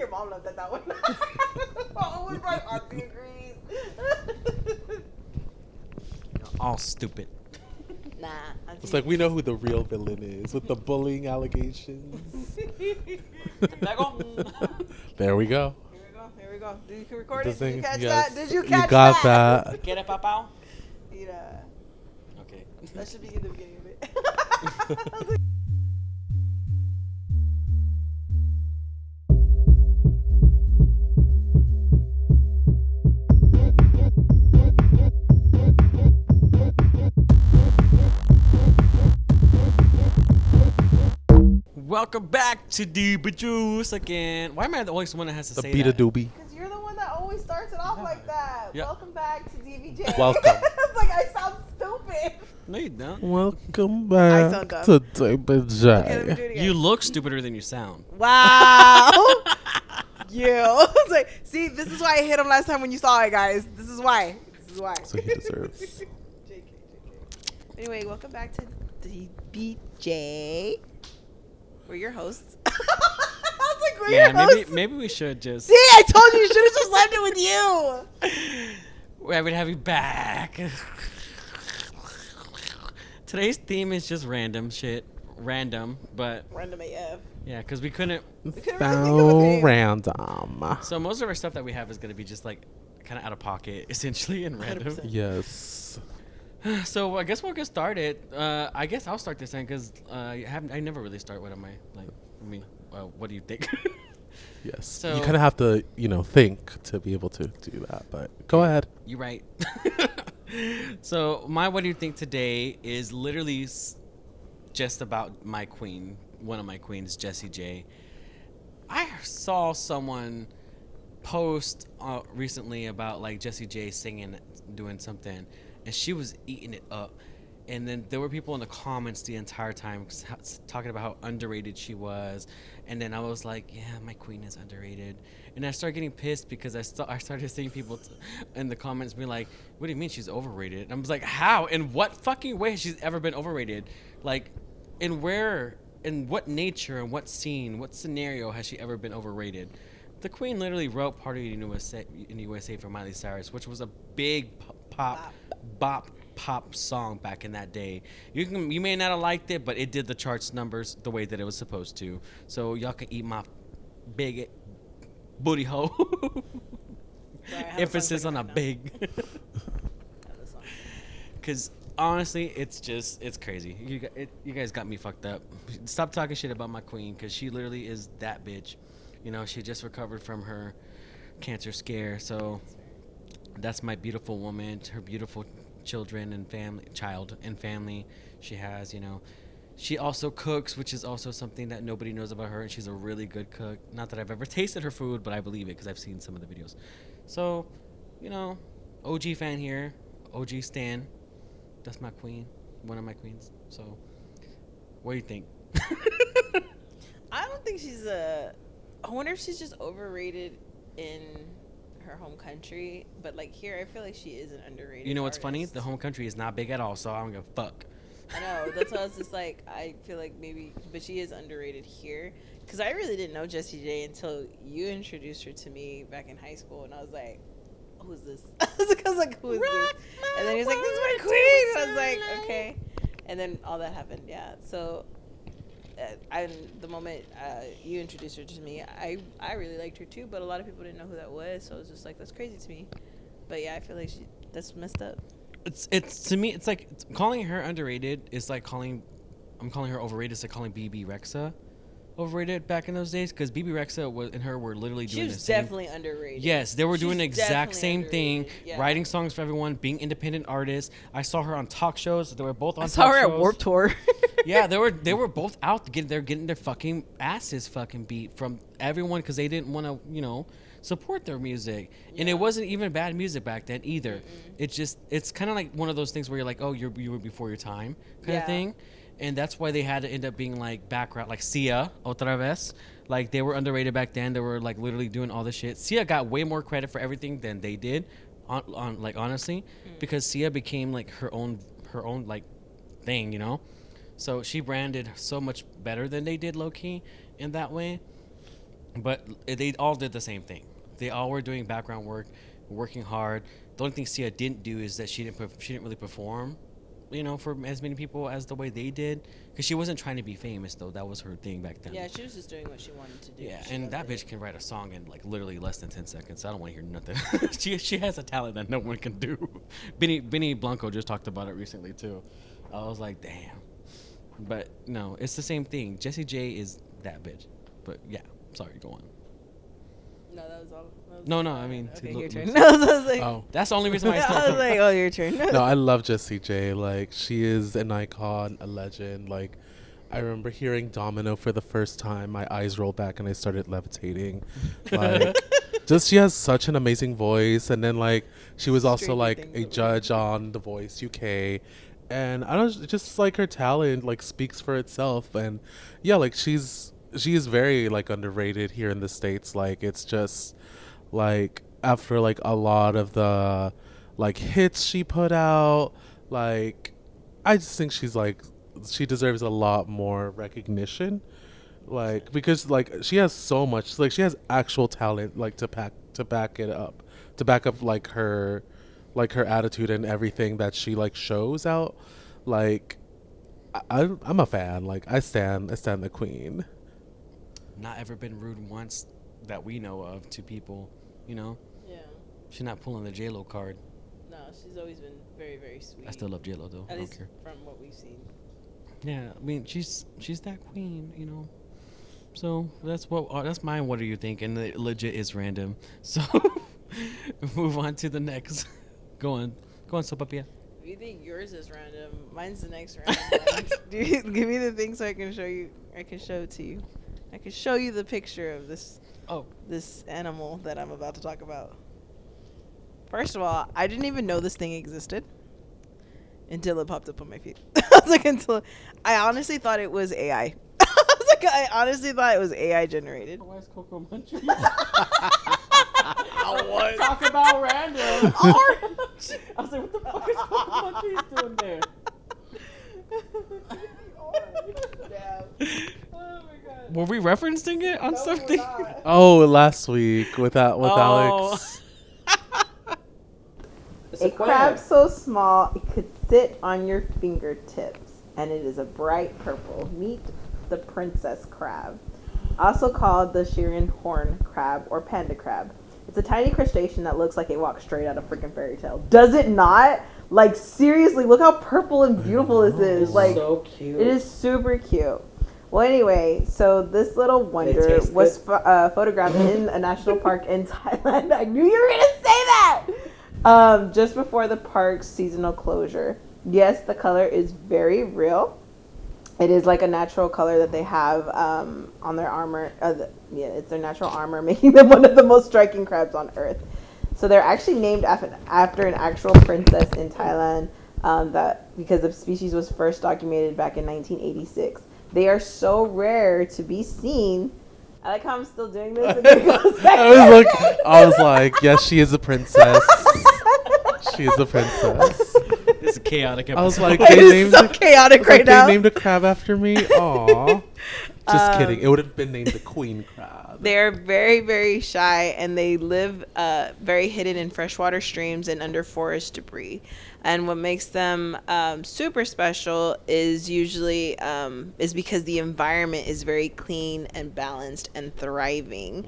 your mom looked at that one. Oh, was like, Auntie agrees. All stupid. Nah. It's like we know who the real villain is with the bullying allegations. There we go. Here we go. Did you record it? Did Thing, you catch yes. that? Did you catch You got that? that. Get it, papao? Yeah. Okay. That should be in the beginning of it. Welcome back to DBJuice again. Why am I the only one that has to The say beat a that? doobie. Because you're the one that always starts it off like that. Yeah. Welcome back to DBJ. Welcome. It's like I sound stupid. No, you don't. Welcome I sound back dumb. to Okay, let me do DBJ. it again. You look stupider than you sound. Wow. It's like, see, this is why I hit him last time when you saw it, guys. This is why. So he deserves. JK. Anyway, welcome back to DBJ. We're your hosts. I was like, we're your hosts. maybe we should just. See, I told you should have just left it with you. We're happy to have you back. Today's theme is just random shit. Random, but. Random AF. Yeah, because we couldn't. couldn't really think of a So name. random. So most of our stuff that we have is going to be just like kind of out of pocket, essentially, and random. 100%. Yes. So I guess we'll get started. I guess I'll start this time because I never really start. What am I like? I mean, what do you think? Yes. So- you kind of have to, think to be able to do that. But go ahead. You're right. So my what do you think today is literally just about my queen, one of my queens, Jessie J. I saw someone post recently about like Jessie J singing, doing something, and she was eating it up. And then there were people in the comments the entire time talking about how underrated she was. And then I was like, yeah, my queen is underrated. And I started getting pissed because I started seeing people in the comments being like, what do you mean she's overrated? And I was like, how? In what fucking way has she ever been overrated? Like, in what nature and what scene, what scenario has she ever been overrated? The queen literally wrote Party in USA for Miley Cyrus, which was a big bop song back in that day. You may not have liked it, but it did the charts numbers the way that it was supposed to. So y'all can eat my big booty hole. Emphasis on a big. Because honestly, it's crazy. You guys got me fucked up. Stop talking shit about my queen, because she literally is that bitch. She just recovered from her cancer scare. So that's my beautiful woman, her beautiful children and family she has. She also cooks, which is also something that nobody knows about her, and she's a really good cook. Not that I've ever tasted her food, but I believe it because I've seen some of the videos. So OG fan here, OG stan. That's my queen, one of my queens. So what do you think? I don't think I wonder if she's just overrated in her home country, but like here I feel like she is an underrated You know what's funny? artist. The home country is not big at all, so I don't give a fuck. I know, that's why I was just like, I feel like maybe, but she is underrated here, because I really didn't know Jessie J until you introduced her to me back in high school, and I was like, who's this? I was like, who is this? And then he was like, this is my queen, and I was like, okay, and then all that happened. Yeah, so the moment you introduced her to me, I really liked her too, but a lot of people didn't know who that was, so I was just like, that's crazy to me. But yeah, I feel like that's messed up. It's to me, it's like calling her underrated is like I'm calling her overrated. It's like calling BB Rexa overrated back in those days, because BB Rexa and her were literally doing the same. She was definitely underrated. Yes, they were doing the She's exact definitely same thing, underrated, yeah. writing songs for everyone, being independent artists. I saw her on talk shows. They were both on. I talk saw her shows. at Warped Tour. Yeah, they were both out getting their fucking asses fucking beat from everyone because they didn't want to support their music. Yeah. And it wasn't even bad music back then either. Mm-mm. It's kind of like one of those things where you're like, oh, you were before your time kind of thing. And that's why they had to end up being like background, like Sia, otra vez. Like they were underrated back then. They were like literally doing all this shit. Sia got way more credit for everything than they did, on like honestly, because Sia became like her own like thing, So she branded so much better than they did, low key, in that way. But they all did the same thing. They all were doing background work, working hard. The only thing Sia didn't do is that she didn't really perform, for as many people as the way they did, because she wasn't trying to be famous though. That was her thing back then. Yeah, she was just doing what she wanted to do. Yeah, She and loved that it. bitch can write a song in like literally less than 10 seconds. I don't want to hear nothing. she has a talent that no one can do. Benny Blanco just talked about it recently too. I was like, damn. But no, it's the same thing. Jessie J is that bitch. But yeah, sorry, go on. No, that was all. No, I mean, Okay, look, your turn. look. No, I was like, Oh. That's the only reason why I I started. was like, oh, your turn. No, I love Jessie J. Like, she is an icon, a legend. Like, I remember hearing Domino for the first time. My eyes rolled back and I started levitating. Like, she has such an amazing voice. And then, like, she was also, Stranger like, Things a that we judge on The Voice UK. And I don't, just, like, her talent, like, speaks for itself. And, yeah, like, she is very, like, underrated here in the States. Like, it's just, like, after, like, a lot of the, like, hits she put out, like, I just think she's, like, she deserves a lot more recognition, like, because, like, she has so much, like, she has actual talent, like, to back up like her attitude and everything that she, like, shows out. Like, I'm a fan. Like, I stand the queen. Not ever been rude once that we know of to people, Yeah. She's not pulling the J-Lo card. No, she's always been very, very sweet. I still love J-Lo though. I At don't least care. from what we've seen. Yeah, I mean, she's that queen, So that's mine. What do you think? And it legit is random. So move on to the next. Go on, Sopapilla. If you think yours is random, mine's the next random one. Give me the thing so I can show you. I can show it to you. I can show you the picture of this animal that I'm about to talk about. First of all, I didn't even know this thing existed until it popped up on my feed. I honestly thought it was AI. I honestly thought it was AI generated. Why is Coco Munchie? What? Talk about random. Orange. I was like, what the fuck is Coco Munchie doing there? Oh my god. Were we referencing it on something? Oh, last week with Oh. Alex. A crab so small it could sit on your fingertips, and it is a bright purple. Meet the princess crab, also called the Syrian horn crab or panda crab. It's a tiny crustacean that looks like it walks straight out of freaking fairy tale. Does it not? Like, seriously, look how purple and beautiful this is. Like, so cute. it is super cute. Well, anyway, so this little wonder tastes was photographed in a national park in Thailand. I knew you were going to say that! Just before the park's seasonal closure. Yes, the color is very real. It is like a natural color that they have on their armor. It's their natural armor, making them one of the most striking crabs on Earth. So they're actually named after an actual princess in Thailand because the species was first documented back in 1986. They are so rare to be seen. I like how I'm still doing this. And then it goes back. I was like, yes, she is a princess. She is a princess. It's a chaotic episode. I was like, It is so chaotic right now. They named a crab after me. Aw. Just kidding. It would have been named the queen crab. They're very, very shy, and they live very hidden in freshwater streams and under forest debris. And what makes them super special is usually is because the environment is very clean and balanced and thriving.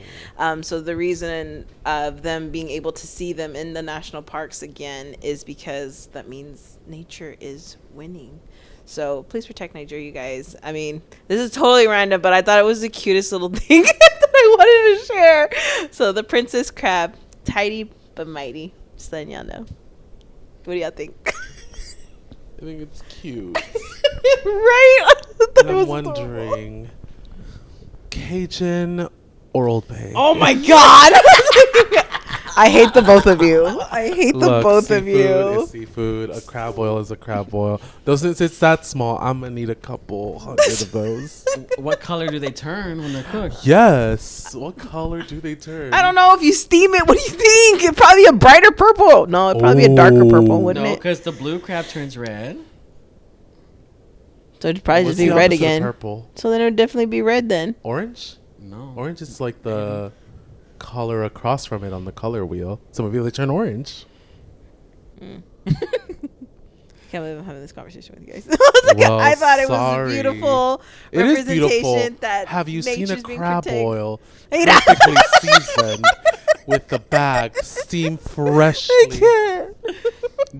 So the reason of them being able to see them in the national parks again is because that means nature is winning. So please protect nature, you guys. I mean, this is totally random, but I thought it was the cutest little thing that I wanted to share. So the princess crab, tidy but mighty. Just letting y'all know. What do y'all think? I think it's cute. Right? I thought And it I'm was wondering, Cajun or Old Bay? Oh my god! I hate the both of you. I hate the both of seafood you. is seafood. A crab boil is a crab boil. Since it's that small, I'm gonna need a couple hundred of those. What color do they turn when they're cooked? Yes. What color do they turn? I don't know if you steam it. What do you think? It'd probably be a brighter purple. No, it'd probably be a darker purple, wouldn't No, it? because the blue crab turns red. So it'd probably What's just be the red opposite of again. Purple. So then it would definitely be red then. Orange. No. Orange is like the color across from it on the color wheel. So maybe they turn orange. Can't believe I'm having this conversation with you guys. I was like, Well, I thought it was sorry. a beautiful It is representation beautiful. that Have you seen a nature's being crab protected. boil Hey, no. perfectly seasoned with the bag steamed freshly? I can't.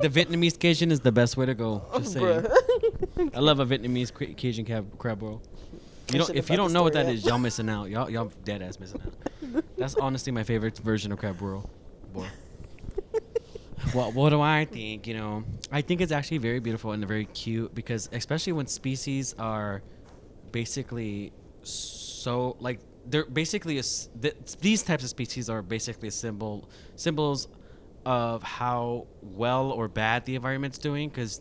The Vietnamese Cajun is the best way to go. Just saying. Bruh. I love a Vietnamese Cajun crab boil. I If should've you thought don't the know what story that up. is, y'all missing out. Y'all dead ass missing out. That's honestly my favorite version of crab boil. Well, what do I think? You know, I think it's actually very beautiful and very cute because, especially when species are basically so like they're basically these types of species are basically symbols of how well or bad the environment's doing. Because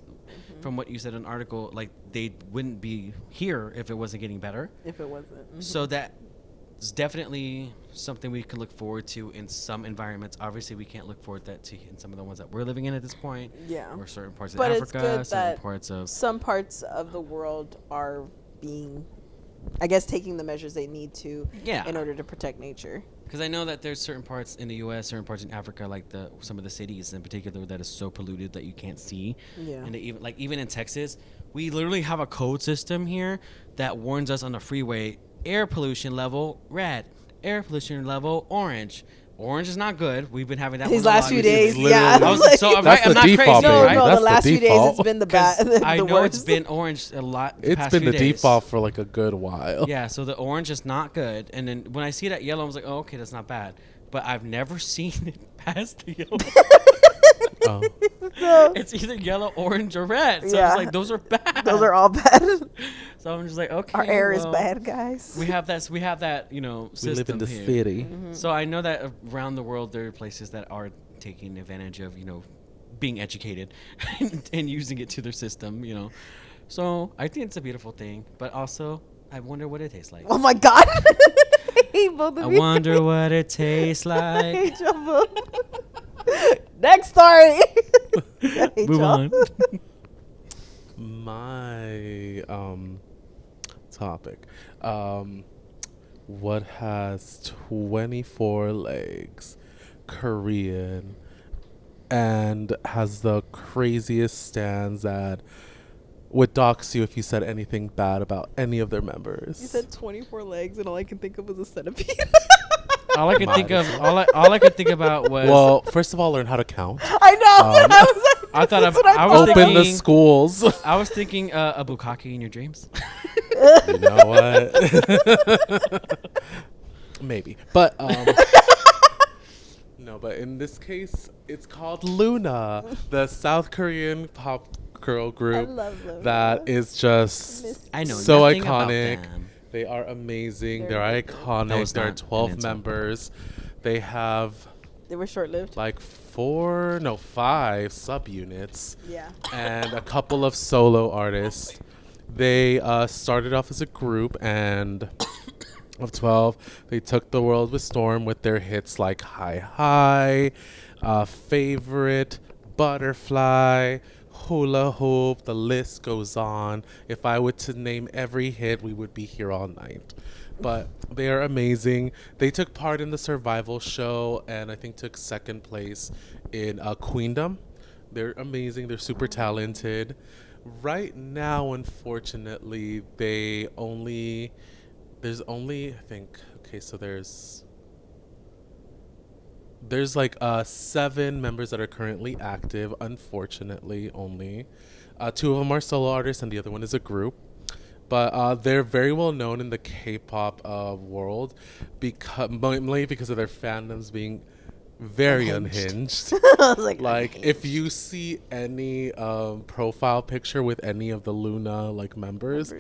from what you said in an article, like they wouldn't be here if it wasn't getting better. If it wasn't. So that's definitely something we can look forward to in some environments. Obviously, we can't look forward to in some of the ones that we're living in at this point. Yeah. Or certain parts But of it's Africa, good certain that parts of some parts of the world are being, I guess, taking the measures they need to in order to protect nature. Because I know that there's certain parts in the U.S., certain parts in Africa, like some of the cities in particular, that is so polluted that you can't see. Yeah. And even in Texas, we literally have a code system here that warns us on the freeway: air pollution level red, air pollution level orange. Orange is not good. We've been having that These one a last lot. few It's days, literally- yeah. I was like, so I'm, That's right, I'm the not default, crazy, No, right? no, That's the the last few days default. it's been the 'Cause bad. I the know worst. it's been orange a lot. The It's past been few the days. default for like a good while. Yeah, so the orange is not good, and then when I see that yellow, I was like, oh, okay, that's not bad. But I've never seen it past the yellow. Oh. No. It's either yellow, orange, or red. So Yeah. it's like those are bad. Those are all bad. So I'm just like, okay. Our air is well, bad, guys. We have that. We System live in the here. city. So I know that around the world there are places that are taking advantage of being educated and using it to their system. So I think it's a beautiful thing, but also I wonder what it tastes like. Oh my God. I hate both of I you. wonder what it tastes I like. hate y'all both. Next story. I hate Move y'all. on. My topic. What has 24 legs, Korean, and has the craziest stands that would dox you if you said anything bad about any of their members? You said 24 legs, and all I can think of was a centipede. All I could Might think of, as all I could think about was. Well, first of all, learn how to count. I know. Um, I was like, I thought that's of- what I was thought of. Open the thinking- schools. I was thinking a bukkake in your dreams. You know what? Maybe. But no, but in this case, it's called Luna, the South Korean pop girl group love Luna. that is just I know so nothing about iconic. them. They are amazing. They're They're really good. That iconic. was There are not an 12 insult. members. They have They were short-lived. like 5 subunits Yeah. and a couple of solo artists. They started off as a group and of 12, they took the world with storm with their hits like Hi Hi, Favorite, Butterfly, Hula Hoop, the list goes on. If I were to name every hit, we would be here all night. But they are amazing. They took part in the survival show and I think took second place in Queendom. They're amazing. They're super talented. Right now, unfortunately, there's only, I think, okay, so there's like 7 members that are currently active, unfortunately, only. 2 of them are solo artists and the other one is a group. But they're very well known in the K-pop world mainly because of their fandoms being very unhinged. I was like, Like, if you see any profile picture with any of the Luna members,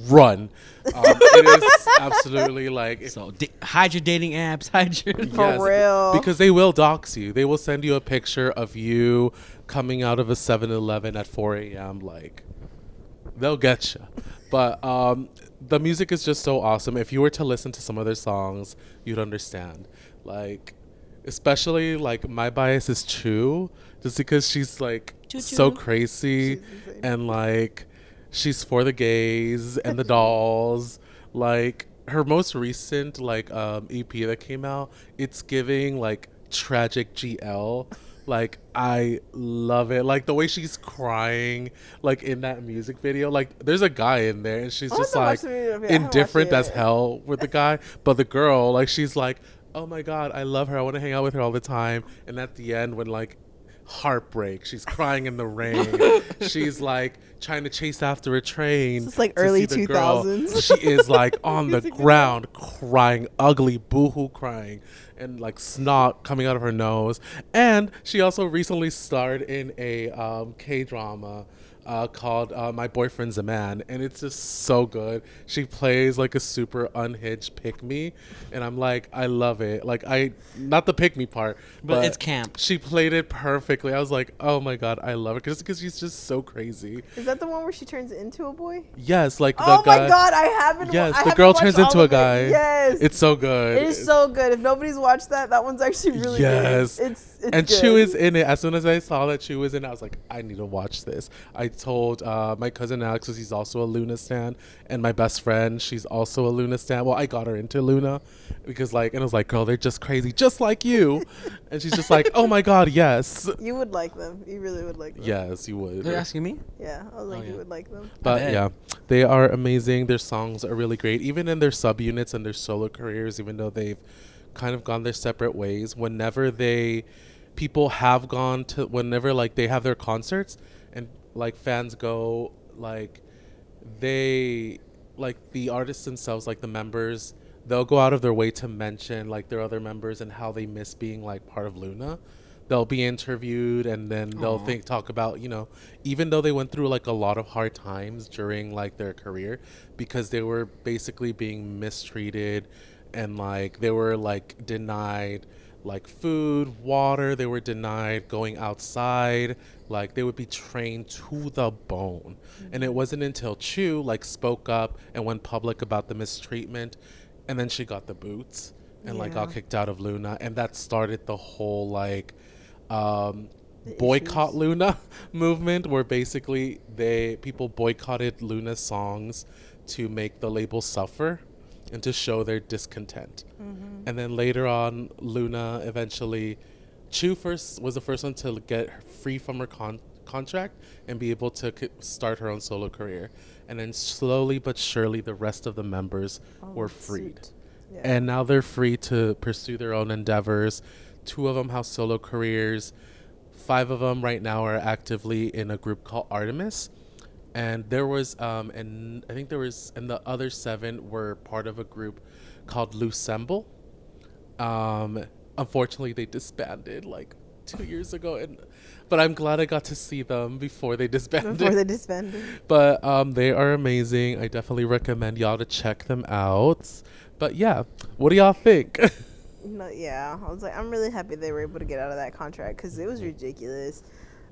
run. It is absolutely like So hide your dating apps. Hide your. For real. because they will dox you. They will send you a picture of you coming out of a 7-Eleven at 4 a.m. They'll get you. But the music is just so awesome. If you were to listen to some of their songs, you'd understand. Especially My Bias is Chu, just because she's so crazy and she's for the gays and the dolls. her most recent like EP that came out, it's giving like tragic GL. Like I love it. Like the way she's crying like in that music video. Like there's a guy in there and she's just like indifferent as hell with the guy, but the girl like she's like, "Oh my god, I love her. I want to hang out with her all the time." And at the end when like heartbreak, she's crying in the rain. She's like trying to chase after a train. It's like early 2000s. She is like on the ground crying, ugly boohoo crying, and like snot coming out of her nose. And she also recently starred in a K-drama called My Boyfriend's a Man, and it's just so good. She plays like a super unhinged pick me, and I'm like, I love it. Like not the pick me part, but it's camp. She played it perfectly. I was like, oh my god, I love it because she's just so crazy. Is that the one where she turns into a boy? Yes, like oh the guy. My god, I haven't. Yes, I the haven't girl turns into a it. guy. Yes, it's so good. It is so good. If nobody's watched that one's actually really good. It's and good. Chu is in it. As soon as I saw that Chu was in it, I was like, I need to watch this. I told my cousin Alex, because he's also a Luna stan, and my best friend, she's also a Luna stan. Well, I got her into Luna because and I was like, girl, they're just crazy, just like you. And she's just like, oh my god, yes. You would like them. You really would like them. Yes, you would. They're asking me? Yeah, I was like, you would like them. But yeah, they are amazing. Their songs are really great, even in their subunits and their solo careers, even though they've kind of gone their separate ways. Whenever people have gone to, whenever like they have their concerts and like fans go, like they, like the artists themselves, like the members, they'll go out of their way to mention like their other members and how they miss being like part of Luna. They'll be interviewed and then they'll talk about, even though they went through like a lot of hard times during like their career, because they were basically being mistreated and like they were like denied like food, water, they were denied going outside, like they would be trained to the bone. And it wasn't until Chu like spoke up and went public about the mistreatment, and then she got the boots and like got kicked out of Luna, and that started the whole like boycott issues. Luna movement, where basically people boycotted Luna's songs to make the label suffer and to show their discontent. And then later on, Luna eventually, Chu was the first one to get free from her contract and be able to start her own solo career. And then slowly but surely, the rest of the members were freed. Yeah. And now they're free to pursue their own endeavors. 2 of them have solo careers. 5 of them right now are actively in a group called Artemis. And there was, and I think there was, and the other 7 were part of a group called Luxiyomo. Unfortunately, they disbanded like 2 years ago, but I'm glad I got to see them before they disbanded. But they are amazing. I definitely recommend y'all to check them out. But yeah, what do y'all think? No, yeah, I was like, I'm really happy they were able to get out of that contract because it was ridiculous.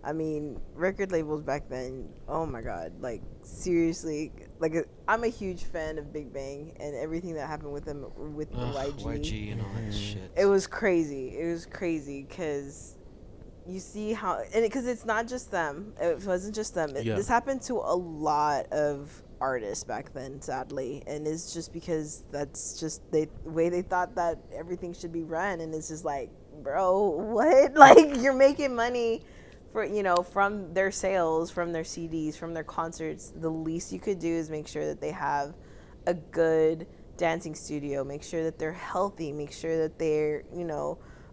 I mean, record labels back then, oh my god, like seriously, like I'm a huge fan of Big Bang and everything that happened with them with the YG and all that shit. It was crazy. It was crazy because you see how, and because it's not just them. It wasn't just them. This happened to a lot of artists back then, sadly, and it's just because that's just the way they thought that everything should be run, and it's just like, bro, what? Like, you're making money for, from their sales, from their CDs, from their concerts. The least you could do is make sure that they have a good dancing studio, make sure that they're healthy, make sure that they're,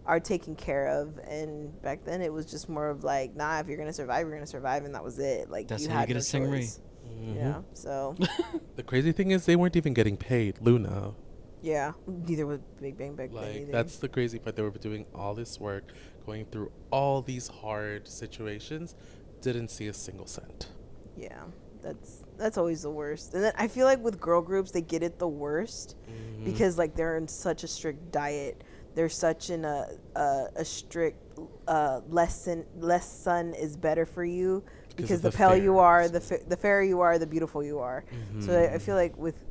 are taken care of. And back then it was just more of like, nah, if you're gonna survive, you're gonna survive, and that was it. Like, that's you how had you get no a stingray. choice. Yeah, so the crazy thing is they weren't even getting paid, Luna. Yeah, neither was Big Bang back then either. That's the crazy part. They were doing all this work, going through all these hard situations, didn't see a single cent. Yeah, that's always the worst. And then I feel like with girl groups, they get it the worst because like they're in such a strict diet. They're such in a strict less sun is better for you, because the pale you are, the fairer you are, the beautiful you are. So I feel like with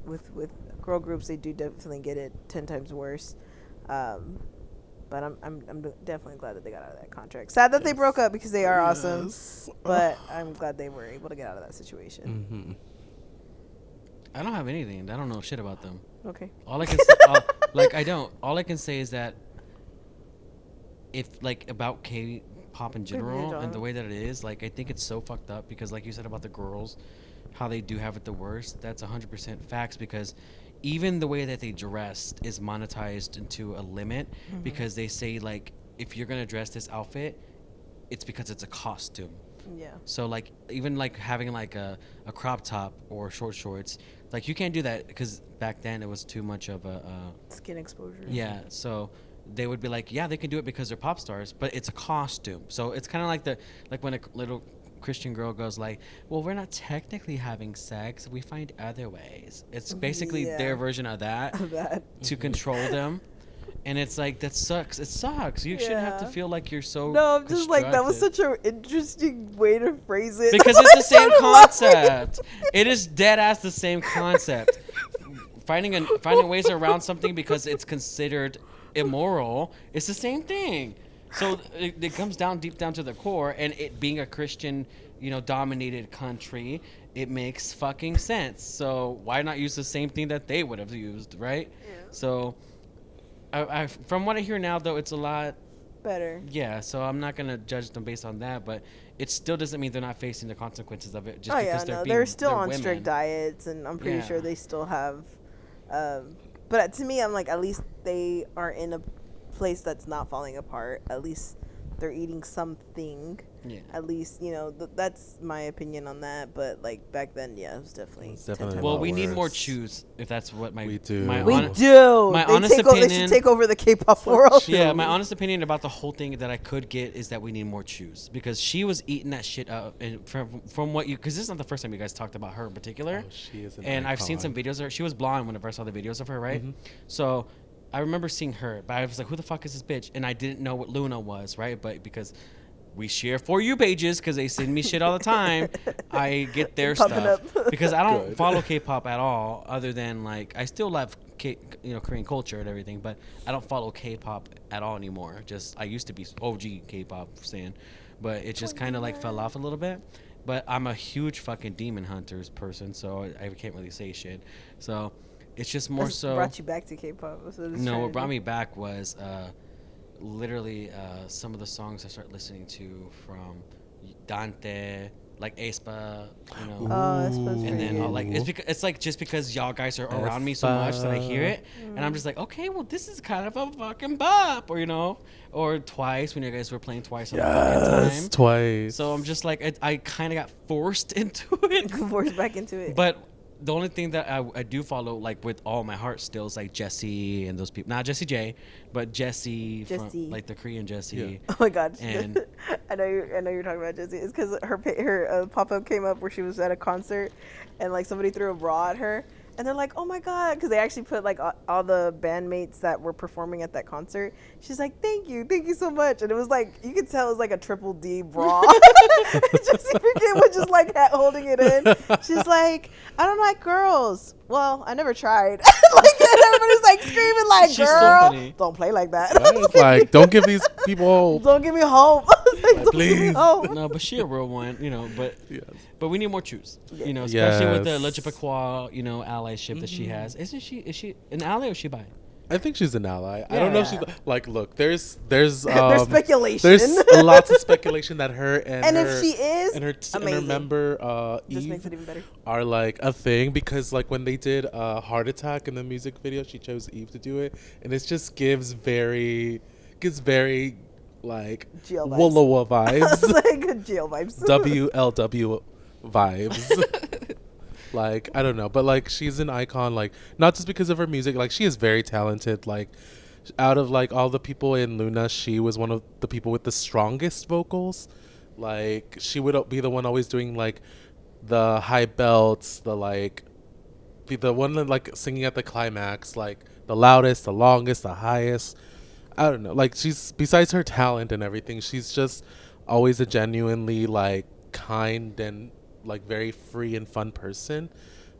girl groups, they do definitely get it 10 times worse. But I'm definitely glad that they got out of that contract. Sad that they broke up because they are awesome, but I'm glad they were able to get out of that situation. I don't have anything. I don't know shit about them. Okay. All I can say, I don't. All I can say is that if like about K-pop in general and the way that it is, like I think it's so fucked up because, like you said about the girls, how they do have it the worst. That's 100% facts because even the way that they dressed is monetized into a limit because they say like if you're gonna dress this outfit, it's because it's a costume. Yeah. So like even like having like a crop top or short shorts, like you can't do that because back then it was too much of a skin exposure. yeah. So they would be like, yeah, they can do it because they're pop stars, but it's a costume. So it's kind of like when a little Christian girl goes like, well, we're not technically having sex, we find other ways. It's basically their version of that to control them. And it's like, that sucks. It sucks. You shouldn't have to feel like you're so No, I'm just like, that was such an interesting way to phrase it. because it's the same concept. It is dead ass the same concept. Finding ways around something because it's considered immoral, it's the same thing. So it comes down deep down to the core, and it being a Christian, dominated country, it makes fucking sense. So why not use the same thing that they would have used, right? Yeah. So I from what I hear now, though, it's a lot better. Yeah, so I'm not gonna judge them based on that, but it still doesn't mean they're not facing the consequences of it. They're still on strict diets, and I'm pretty sure they still have. But to me, I'm like, at least they are in a place that's not falling apart. At least they're eating something. Yeah. At least, that's my opinion on that. But like back then, yeah, it was definitely. Well, we need more chews. If that's what we do. My honest opinion. They should take over the K-pop world. Yeah, my honest opinion about the whole thing that I could get is that we need more chews because she was eating that shit up. And from what because this is not the first time you guys talked about her in particular. Oh, she is. And I've seen some videos of her. She was blonde whenever I saw the videos of her, right? Mm-hmm. So I remember seeing her, but I was like, who the fuck is this bitch? And I didn't know what Luna was, right? But because we share For You pages because they send me shit all the time, I get their stuff. Because I don't follow K-pop at all, other than like, I still love Korean culture and everything, but I don't follow K-pop at all anymore. I used to be OG K-pop fan, but it just kind of like fell off a little bit. But I'm a huge fucking Demon Hunters person, so I can't really say shit. So it's just more so. Brought you back to K-pop? No, what brought me back was literally some of the songs I started listening to from Dante, like aespa, and then it's like just because y'all guys are around me so much that I hear it, and I'm just like, okay, well this is kind of a fucking bop, or Twice when you guys were playing Twice on the fucking time. Twice. So I'm just like, I kind of got forced into it, forced back into it, but. The only thing that I do follow, like with all my heart still, is like Jessie and those people. Not Jessie J, but Jessie. From like the Korean Jessie. Yeah. Oh my God! And I know you're talking about Jessie. It's because her pop up came up where she was at a concert, and like somebody threw a bra at her, and they're like, oh my God, because they actually put like all the bandmates that were performing at that concert. She's like, thank you so much, and it was like you could tell it was like a triple D bra. Jessie freaking was just like holding it in. She's like, I don't like girls. Well, I never tried. Like everybody's like screaming like, girl, so don't play like that. Right? Like, don't give these people hope. Don't give me hope. Like, please. No, but she a real one, but yes. But we need more chews, especially with the Le Chipaquois, allyship that she has. Is she an ally or is she bi? I think she's an ally. I don't know if she's like. Look, there's there's speculation. There's lots of speculation that her and her, if she is and her member just Eve makes it even better. Are like a thing because like when they did Heart Attack in the music video, she chose Eve to do it, and it just gives very like Walla vibes, like jail vibes, WLW vibes. Like, I don't know, but like she's an icon, like not just because of her music, like she is very talented. Like out of like all the people in Luna, she was one of the people with the strongest vocals. Like she would be the one always doing like the high belts, the one that like singing at the climax, like the loudest, the longest, the highest. I don't know, like she's, besides her talent and everything, she's just always a genuinely like kind and like very free and fun person.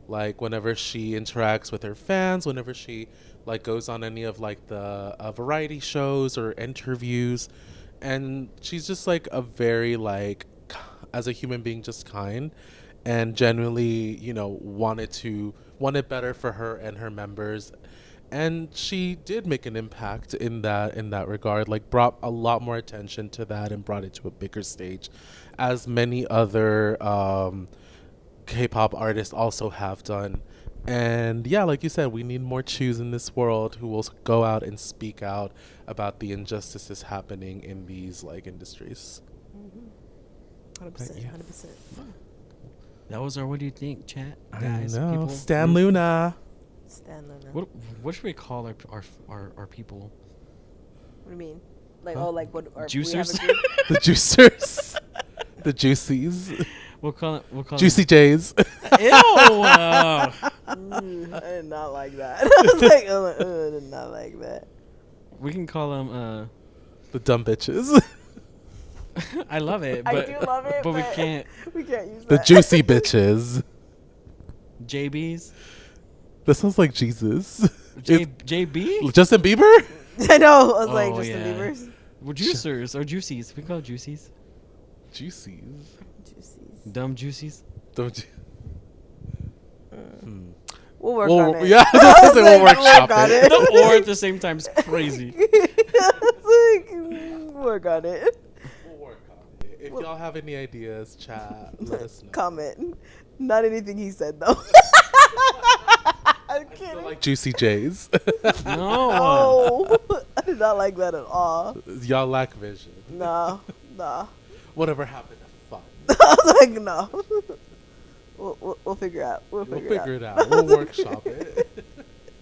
Like whenever she interacts with her fans, whenever she like goes on any of like the variety shows or interviews, and she's just like a very like as a human being just kind. and genuinely, wanted better for her and her members. And she did make an impact in that regard, like brought a lot more attention to that and brought it to a bigger stage, as many other K-pop artists also have done. And yeah, like you said, we need more Chews in this world who will go out and speak out about the injustices happening in these like industries. 100%. Yeah. 100%. That was our what do you think, chat, I guys, know. people. Stan Luna. Stand on that. What should we call our people? What do you mean? Like, Huh? what? We have a Juicers? group? The Juicers. The Juicies. We'll call Juicy J's. Ew. I did not like that. I was like, I did not like that. We can call them. The dumb bitches. I love it. I But, do love it, but we but can't. We can't use The that. juicy bitches. JBs. That sounds like Jesus. JB. Justin Bieber? I know. I was like, Oh, Justin yeah. Bieber's Well, juicers or juicies. We call juicies. Juicies. juices. Dumb juicies. Don't you? We'll work Well, on it. yeah, I was I was gonna like, workshop work on it. The or at the same time is crazy. Work on it. We'll work on it. If y'all have any ideas, chat, let us know. Comment. Not anything he said though. I'm I kidding. like Juicy J's. No. Oh, I did not like that at all. Y'all lack vision. Nah. Whatever happened to fun? I was like, no. We'll figure out. We'll figure it out. We'll workshop it.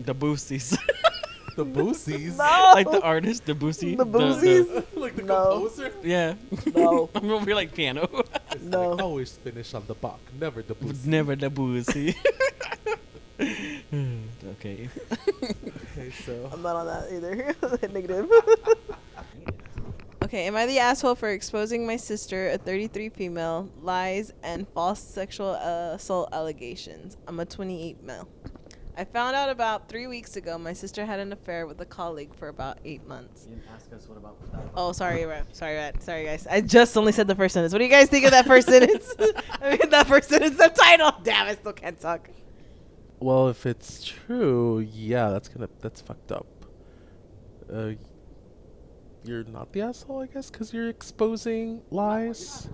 The boosties. The Boosies. No. Like the artist, the boosty. The Boosies? Like the No. composer. Yeah. No. I'm over here like piano. It's No. like, always finish on the Bach, never the Boosie. Never the boosty. Okay. Okay, so I'm not on that either. Negative. Okay, am I the asshole for exposing my sister, a 33 female, lies and false sexual assault allegations? I'm a 28 male. I found out about 3 weeks ago my sister had an affair with a colleague for about 8 months. You didn't ask us what about that. Oh, sorry, sorry, guys. I just only said the first sentence. What do you guys think of that first sentence? I mean, that first sentence subtitle. Damn, I still can't talk. well, if it's true, yeah, that's fucked up. You're not the asshole, I guess, because you're exposing lies.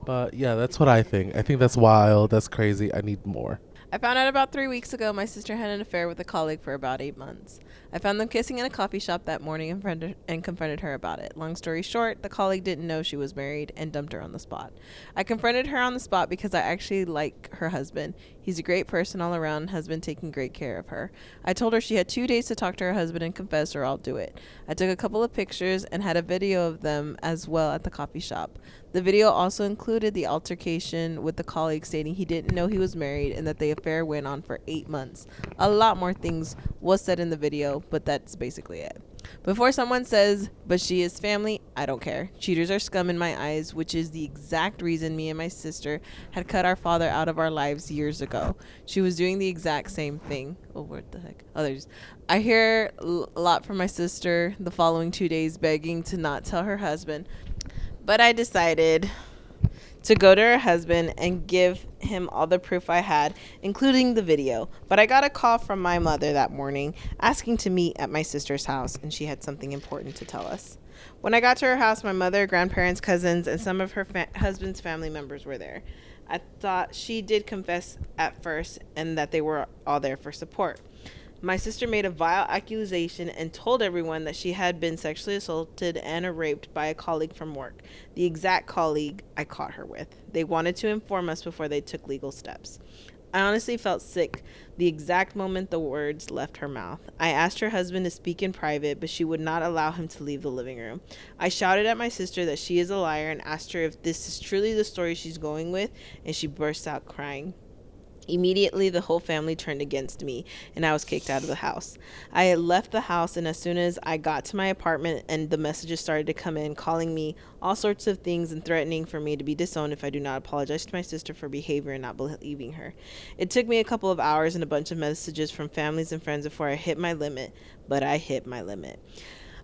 But yeah, that's what I think. I think that's wild. That's crazy. I need more. I found out about 3 weeks ago my sister had an affair with a colleague for about 8 months. I found them kissing in a coffee shop that morning and confronted her about it. Long story short, the colleague didn't know she was married and dumped her on the spot. I confronted her on the spot because I actually like her husband. He's a great person all around and has been taking great care of her. I told her she had 2 days to talk to her husband and confess or I'll do it. I took a couple of pictures and had a video of them as well at the coffee shop. The video also included the altercation with the colleague stating he didn't know he was married and that the affair went on for 8 months. A lot more things was said in the video, but that's basically it. Before someone says, but she is family, I don't care. Cheaters are scum in my eyes, which is the exact reason me and my sister had cut our father out of our lives years ago. She was doing the exact same thing. Oh, what the heck? Others. I hear a lot from my sister the following 2 days begging to not tell her husband. But I decided to go to her husband and give him all the proof I had, including the video. But I got a call from my mother that morning asking to meet at my sister's house, and she had something important to tell us. When I got to her house, my mother, grandparents, cousins, and some of her husband's family members were there. I thought she did confess at first and that they were all there for support. My sister made a vile accusation and told everyone that she had been sexually assaulted and raped by a colleague from work, the exact colleague I caught her with. They wanted to inform us before they took legal steps. I honestly felt sick the exact moment the words left her mouth. I asked her husband to speak in private, but she would not allow him to leave the living room. I shouted at my sister that she is a liar and asked her if this is truly the story she's going with, and she burst out crying. Immediately, the whole family turned against me, and I was kicked out of the house. I had left the house, and as soon as I got to my apartment and the messages started to come in, calling me all sorts of things and threatening for me to be disowned if I do not apologize to my sister for behavior and not believing her. It took me a couple of hours and a bunch of messages from families and friends before I hit my limit, but I hit my limit.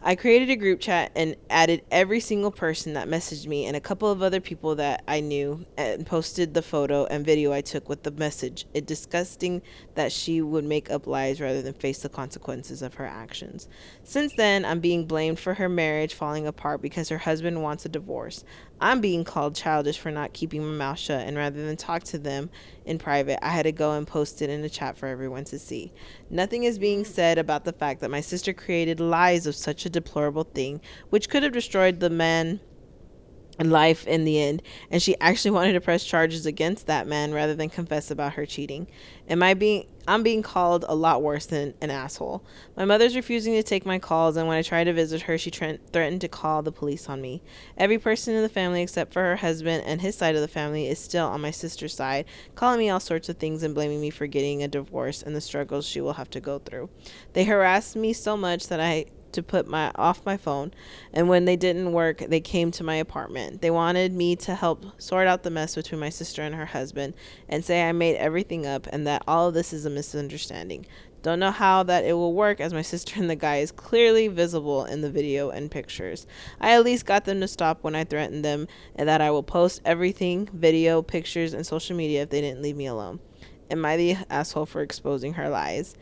I created a group chat and added every single person that messaged me and a couple of other people that I knew and posted the photo and video I took with the message. It's disgusting that she would make up lies rather than face the consequences of her actions. Since then, I'm being blamed for her marriage falling apart because her husband wants a divorce. I'm being called childish for not keeping my mouth shut, and rather than talk to them in private, I had to go and post it in a chat for everyone to see. Nothing is being said about the fact that my sister created lies of such a deplorable thing, which could have destroyed the man life in the end, and she actually wanted to press charges against that man rather than confess about her cheating. I'm being called a lot worse than an asshole. My mother's refusing to take my calls, and when I try to visit her, she threatened to call the police on me. Every person in the family except for her husband and his side of the family is still on my sister's side, calling me all sorts of things and blaming me for getting a divorce and the struggles she will have to go through. They harassed me so much that I to put off my phone, and when they didn't work, they came to my apartment. They wanted me to help sort out the mess between my sister and her husband and say I made everything up and that all of this is a misunderstanding. Don't know how that it will work, as my sister and the guy is clearly visible in the video and pictures. I at least got them to stop when I threatened them and that I will post everything, video, pictures, and social media if they didn't leave me alone. Am I the asshole for exposing her lies?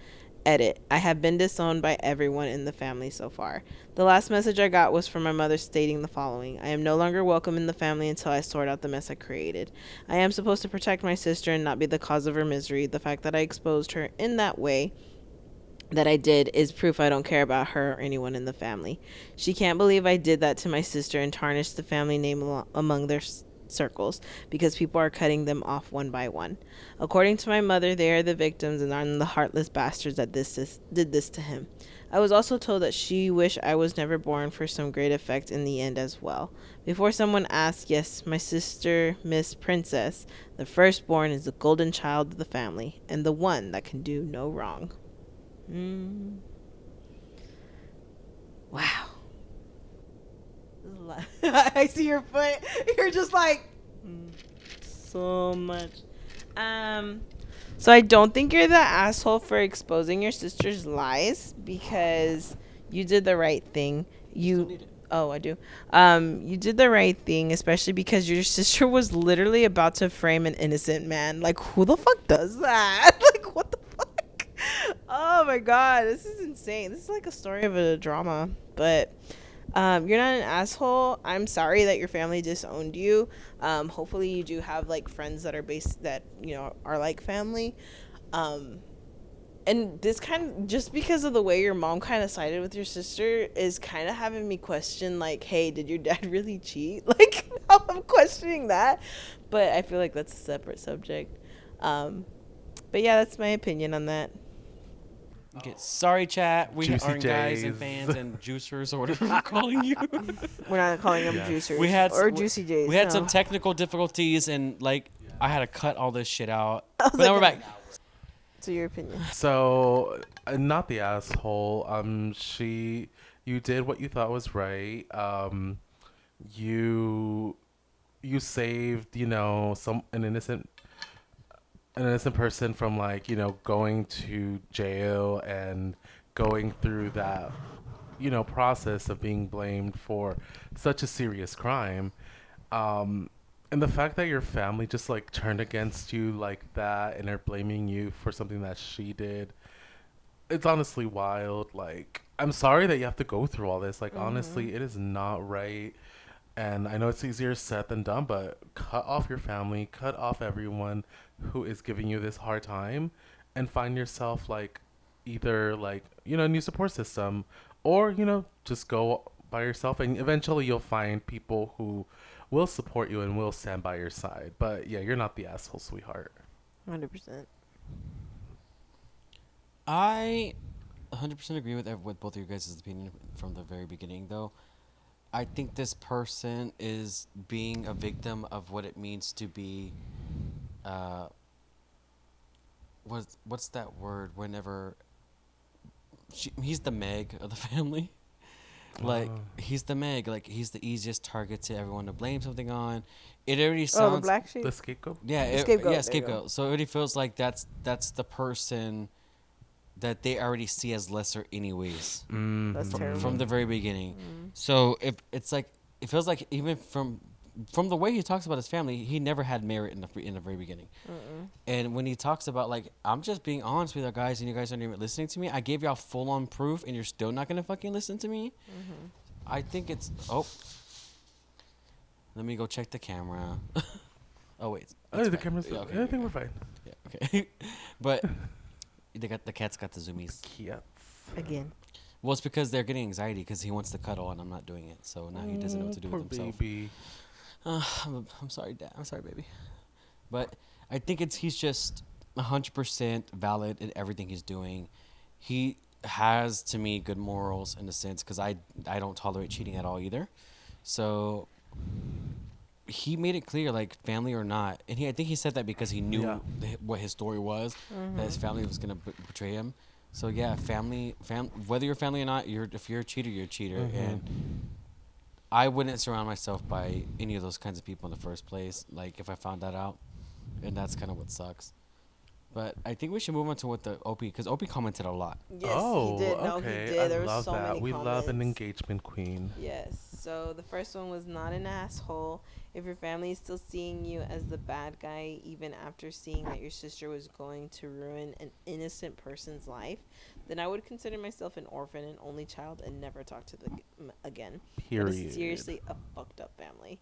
Edit. I have been disowned by everyone in the family so far. The last message I got was from my mother stating the following: I am no longer welcome in the family until I sort out the mess I created. I am supposed to protect my sister and not be the cause of her misery. The fact that I exposed her in that way that I did is proof I don't care about her or anyone in the family. She can't believe I did that to my sister and tarnished the family name among their circles because people are cutting them off one by one. According to my mother, they are the victims and I'm the heartless bastards that did this to him. I was also told that she wished I was never born for some great effect in the end as well. Before someone asks, yes, my sister, Miss Princess, the firstborn, is the golden child of the family and the one that can do no wrong. Wow. I see your foot. You're just like so much. So I don't think you're the asshole for exposing your sister's lies because you did the right thing. Oh, I do. You did the right thing, especially because your sister was literally about to frame an innocent man. Like, who the fuck does that? Like, what the fuck? Oh my god, this is insane. This is like a story of a drama, but you're not an asshole. I'm sorry that your family disowned you. Hopefully you do have like friends that are like family. And this just because of the way your mom kind of sided with your sister is kind of having me question, like, hey, did your dad really cheat? Like, now I'm questioning that, but I feel like that's a separate subject. But yeah, that's my opinion on that. Okay, sorry, chat. We Juicy aren't guys and J's. fans and juicers or whatever we're calling you. We're not calling them Yeah. juicers or juicy J's. We had no. some technical difficulties, and like I had to cut all this shit out. I was But now like, we're back. To your opinion. So, not the asshole. You did what you thought was right. You saved, an innocent person from, like, going to jail and going through that, process of being blamed for such a serious crime. And the fact that your family just, like, turned against you like that and are blaming you for something that she did, it's honestly wild. Like, I'm sorry that you have to go through all this. Like, honestly, it is not right. And I know it's easier said than done, but cut off your family, cut off everyone who is giving you this hard time, and find yourself, like, either, like, a new support system, or, just go by yourself, and eventually you'll find people who will support you and will stand by your side. But yeah, you're not the asshole, sweetheart. 100%. I 100% agree with both of your guys' opinion from the very beginning, though. I think this person is being a victim of what it means to be, what's that word? Whenever he's the Meg of the family. Like, he's the Meg. Like, he's the easiest target to everyone to blame something on. It already sounds... the black sheep? The scapegoat? Yeah, Scapegoat. yeah, scapegoat. So it already feels like that's the person that they already see as lesser anyways That's terrible. from the very beginning. So if it's like it feels like even from the way he talks about his family, he never had merit in the very beginning. And when he talks about like, I'm just being honest with you guys, and you guys aren't even listening to me. I gave y'all full on proof, and you're still not gonna fucking listen to me. I think it's let me go check the camera. Oh wait, Oh, the fine. camera's. Yeah, I think we're fine. Yeah, okay. But the cat's got the zoomies. Yes. Again. Well, it's because they're getting anxiety because he wants to cuddle and I'm not doing it. So now he doesn't know what to do Poor with himself. baby. I'm sorry, Dad. I'm sorry, baby. But I think he's just 100% valid in everything he's doing. He has, to me, good morals in a sense because I don't tolerate cheating at all either. So he made it clear, like, family or not. And I think he said that because he knew what his story was, that his family was going to betray him. So, yeah, family, whether you're family or not, if you're a cheater, you're a cheater. And I wouldn't surround myself by any of those kinds of people in the first place, like, if I found that out. And that's kind of what sucks. But I think we should move on to what the OP, because OP commented a lot. Yes, Oh, he did. No, okay. he did. I There love was so that. many We love an comments. engagement queen. Yes. So the first one was not an asshole. If your family is still seeing you as the bad guy, even after seeing that your sister was going to ruin an innocent person's life, then I would consider myself an orphan and only child and never talk to them again. That is Period. seriously a fucked up family.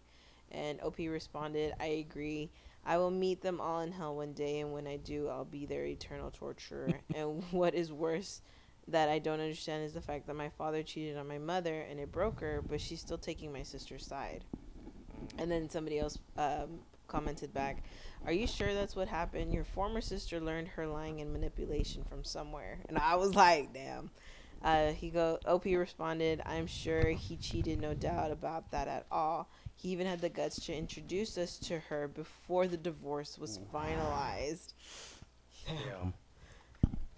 And OP responded, I agree. I will meet them all in hell one day, and when I do, I'll be their eternal torturer. And what is worse that I don't understand is the fact that my father cheated on my mother and it broke her, but she's still taking my sister's side. And then somebody else commented back, are you sure that's what happened? Your former sister learned her lying and manipulation from somewhere. And I was like, damn. OP responded, I'm sure he cheated, no doubt about that at all. He even had the guts to introduce us to her before the divorce was finalized. Damn.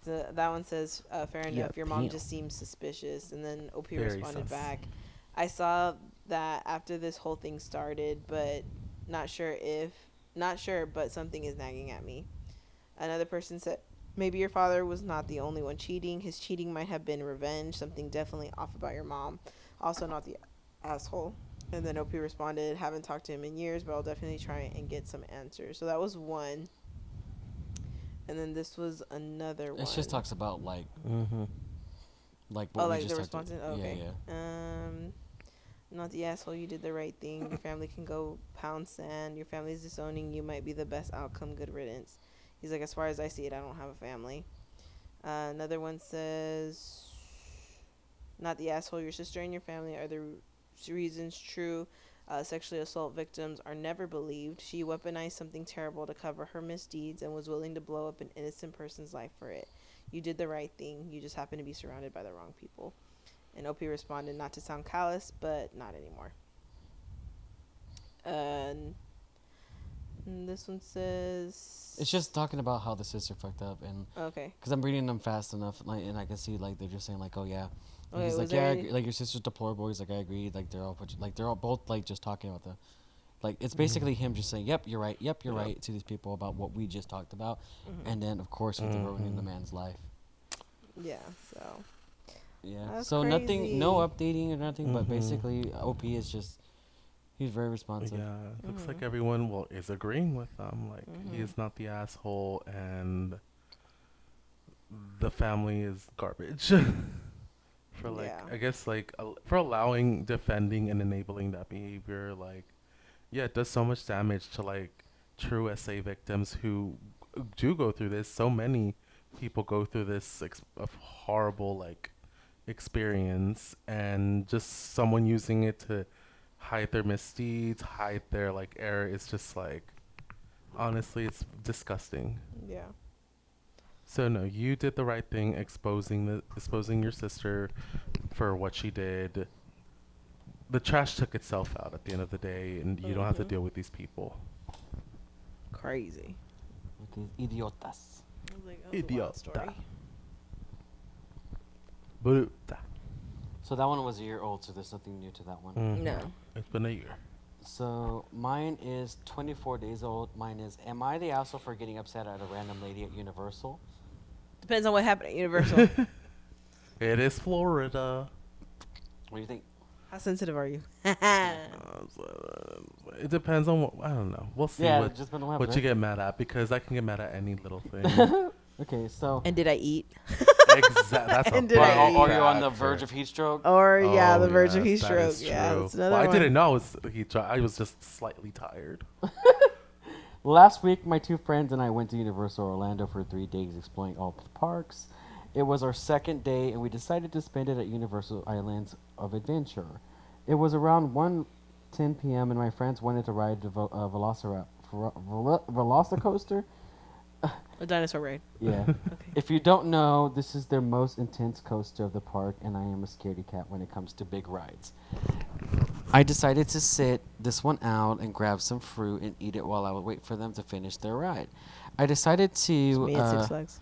So that one says, fair enough. Yeah, Your mom damn. just seems suspicious. And then OP Very responded sus. back, I saw that after this whole thing started, but not sure, but something is nagging at me. Another person said, maybe your father was not the only one cheating. His cheating might have been revenge. Something definitely off about your mom. Also not the asshole. And then OP responded, haven't talked to him in years, but I'll definitely try and get some answers. So that was one. And then this was another one. It just talks about, like, like what Oh, we like just the talked about. responses? Oh, okay. Yeah. Not the asshole, you did the right thing. Your family can go pound sand. Your family's disowning you might be the best outcome. Good riddance. He's like, as far as I see it, I don't have a family. Another one says, not the asshole, your sister and your family are the reasons true sexually assault victims are never believed. She weaponized something terrible to cover her misdeeds and was willing to blow up an innocent person's life for it. You did the right thing. You just happen to be surrounded by the wrong people. And OP responded, not to sound callous, but not anymore. And this one says, It's just talking about how the sister fucked up, and okay. because I'm reading them fast enough, like, and I can see like they're just saying like, oh yeah, and Okay, he's was like, yeah, there any- like your sister's deplorable. He's like, I agree. Like they're all both like just talking about like it's basically him just saying, yep, you're right, yep, you're right to these people about what we just talked about, and then of course with the ruining the man's life. Yeah, so. Yeah. That's So nothing, no crazy. updating or nothing, but basically OP is just he's very responsive. Yeah, looks like everyone is agreeing with them. Like he is not the asshole, and the family is garbage. For like, Yeah. I guess like for allowing, defending, and enabling that behavior. Like, yeah, it does so much damage to like true SA victims who do go through this. So many people go through this horrible like experience, and just someone using it to hide their misdeeds, hide their like error. It's just like, honestly, it's disgusting. Yeah. So no, you did the right thing, exposing your sister for what she did. The trash took itself out at the end of the day, and you don't have to deal with these people. Crazy. With these idiotas. I was like, that was a wild story. Idiota. Bruta. So that one was a year old, so there's nothing new to that one. No. It's been a year. So mine is 24 days old. Mine is, am I the asshole for getting upset at a random lady at Universal? Depends on what happened at Universal. It is Florida. What do you think? How sensitive are you? It depends on what, I don't know. We'll see Yeah, what, it just been a while, what right? you get mad at, because I can get mad at any little thing. Okay, so. And did I eat? That's a And did I eat? Are you on the verge of heat stroke? Or yeah, the verge of yes, heat that is stroke. Yeah, true. that's another Well, I one. didn't know it was heat stroke. I was just slightly tired. Last week, my two friends and I went to Universal Orlando for 3 days exploring all the parks. It was our second day, and we decided to spend it at Universal Islands of Adventure. It was around 1:10 p.m., and my friends wanted to ride the Velocicoaster. A dinosaur ride. Yeah. Okay. If you don't know, this is their most intense coaster of the park, and I am a scaredy cat when it comes to big rides. I decided to sit this one out and grab some fruit and eat it while I would wait for them to finish their ride. I decided It's to me at Six Flags.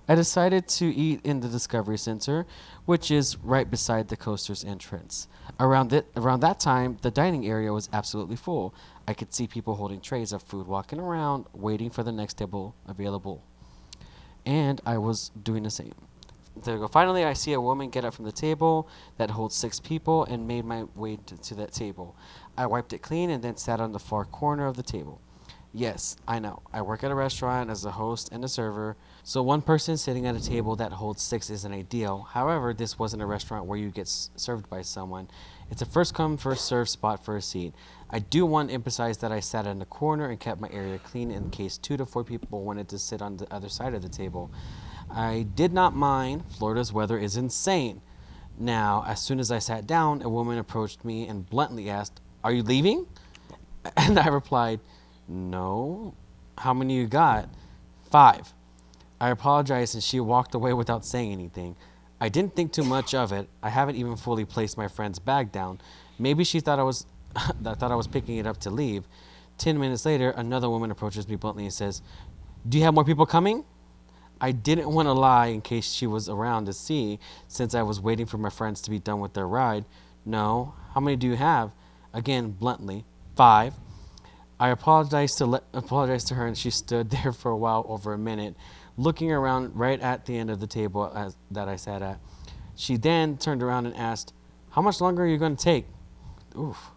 I decided to eat in the Discovery Center, which is right beside the coaster's entrance. Around that time, the dining area was absolutely full. I could see people holding trays of food walking around, waiting for the next table available. And I was doing the same. There we go. Finally, I see a woman get up from the table that holds 6 people and made my way to that table. I wiped it clean and then sat on the far corner of the table. Yes, I know. I work at a restaurant as a host and a server, so one person sitting at a table that holds 6 isn't ideal. However, this wasn't a restaurant where you get served by someone. It's a first-come, first-served spot for a seat. I do want to emphasize that I sat in the corner and kept my area clean in case 2 to 4 people wanted to sit on the other side of the table. I did not mind. Florida's weather is insane. Now, as soon as I sat down, a woman approached me and bluntly asked, "Are you leaving?" And I replied, "No." "How many you got?" "5." I apologized and she walked away without saying anything. I didn't think too much of it. I haven't even fully placed my friend's bag down. Maybe she thought I was picking it up to leave. 10 minutes later, another woman approaches me bluntly and says, "Do you have more people coming?" I didn't want to lie in case she was around to see, since I was waiting for my friends to be done with their ride. "No." "How many do you have?" Again, bluntly, 5. I apologized to her, and she stood there for a while, over a minute, looking around right at the end of the table that I sat at. She then turned around and asked, "How much longer are you going to take?" Oof.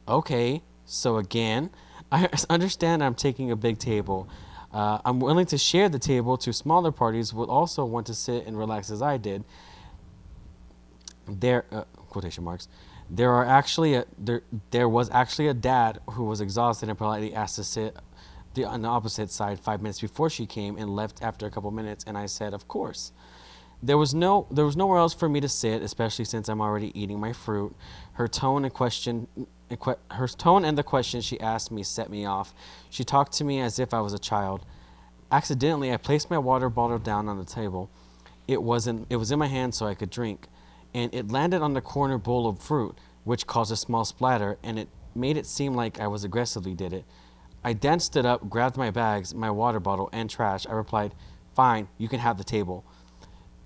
Okay, so again, I understand I'm taking a big table. I'm willing to share the table to smaller parties who would also want to sit and relax as I did. Quotation marks. There was actually a dad who was exhausted and politely asked to sit on the opposite side 5 minutes before she came and left after a couple minutes, and I said, "Of course." There was nowhere else for me to sit, especially since I'm already eating my fruit. Her tone and the question she asked me set me off. She talked to me as if I was a child. Accidentally, I placed my water bottle down on the table. It was in my hand so I could drink, and it landed on the corner bowl of fruit, which caused a small splatter, and it made it seem like I was aggressively did it. I then stood up, grabbed my bags, my water bottle, and trash. I replied, "Fine, you can have the table."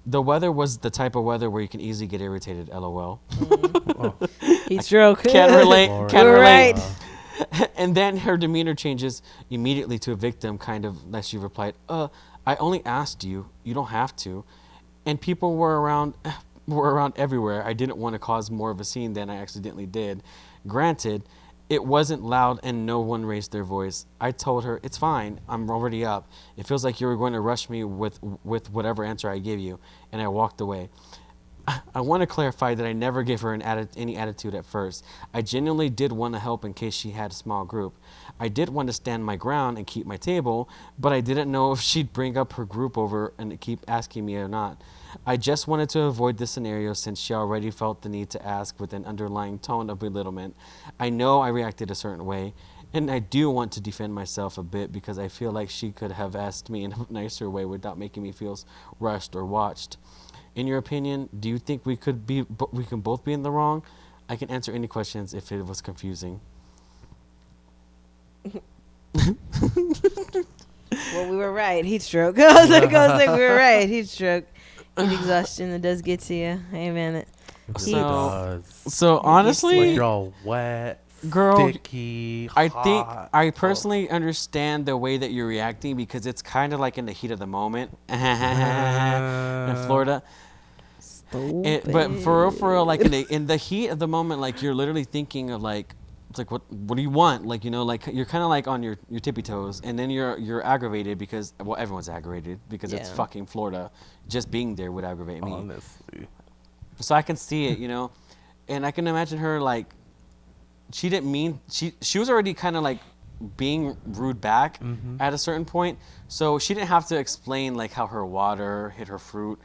The weather was the type of weather where you can easily get irritated, LOL. Heat stroke. Can't relate. Can't You're relate. right. And then her demeanor changes immediately to a victim, kind of, like she replied, "I only asked you. You don't have to." And people were around everywhere. I didn't want to cause more of a scene than I accidentally did. Granted, it wasn't loud and no one raised their voice. I told her, "It's fine. I'm already up. It feels like you were going to rush me with whatever answer I give you." And I walked away. I want to clarify that I never gave her any attitude at first. I genuinely did want to help in case she had a small group. I did want to stand my ground and keep my table, but I didn't know if she'd bring up her group over and keep asking me or not. I just wanted to avoid this scenario since she already felt the need to ask with an underlying tone of belittlement. I know I reacted a certain way, and I do want to defend myself a bit because I feel like she could have asked me in a nicer way without making me feel rushed or watched. In your opinion, do you think we can both be in the wrong? I can answer any questions if it was confusing. Well, we were right. Heat stroke. I was like, we were right. Heat stroke. Heat exhaustion. It does get to you. Amen. It So- does. So honestly, Like you're all wet, Girl, sticky, I think hot. I personally understand the way that you're reacting because it's kind of like in the heat of the moment in Florida. Stupid. But for real, like in the heat of the moment, like you're literally thinking of like, it's like what do you want? Like, you know, like you're kind of like on your tippy toes, and then you're aggravated because, well, everyone's aggravated because it's Yeah. fucking Florida. Just being there would aggravate me. Honestly. So I can see it, you know, and I can imagine her like, she didn't mean, she was already kind of like being rude back at a certain point, so she didn't have to explain like how her water hit her fruit.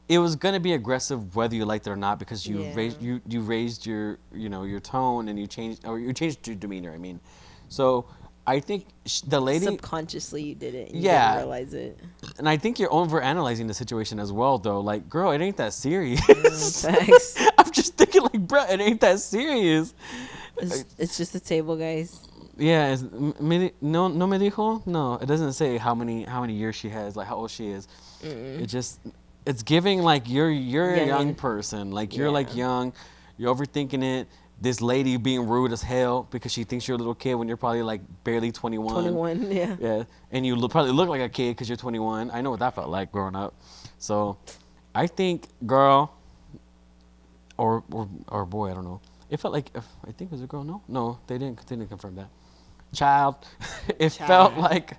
It was gonna be aggressive whether you liked it or not because you Yeah. raised your, you know, your tone, and you changed your demeanor. I mean, so I think the lady, Subconsciously you did it. And Yeah. You didn't realize it. and I think you're overanalyzing the situation as well, though. Like, girl, it ain't that serious. Facts. I'm just thinking, like, bro, it ain't that serious. It's just a table, guys. Yeah, no me dijo? No, it doesn't say how many years she has, like how old she is. It just, it's giving like you're a young Youngin. person, like you're like Yeah. young, you're overthinking it. This lady being rude as hell because she thinks you're a little kid when you're probably like barely 21. 21, yeah. Yeah, and you probably look like a kid because you're 21. I know what that felt like growing up. So, I think, girl, or boy, I don't know. It felt like, I think it was a girl. No, they didn't confirm that. Child, it felt like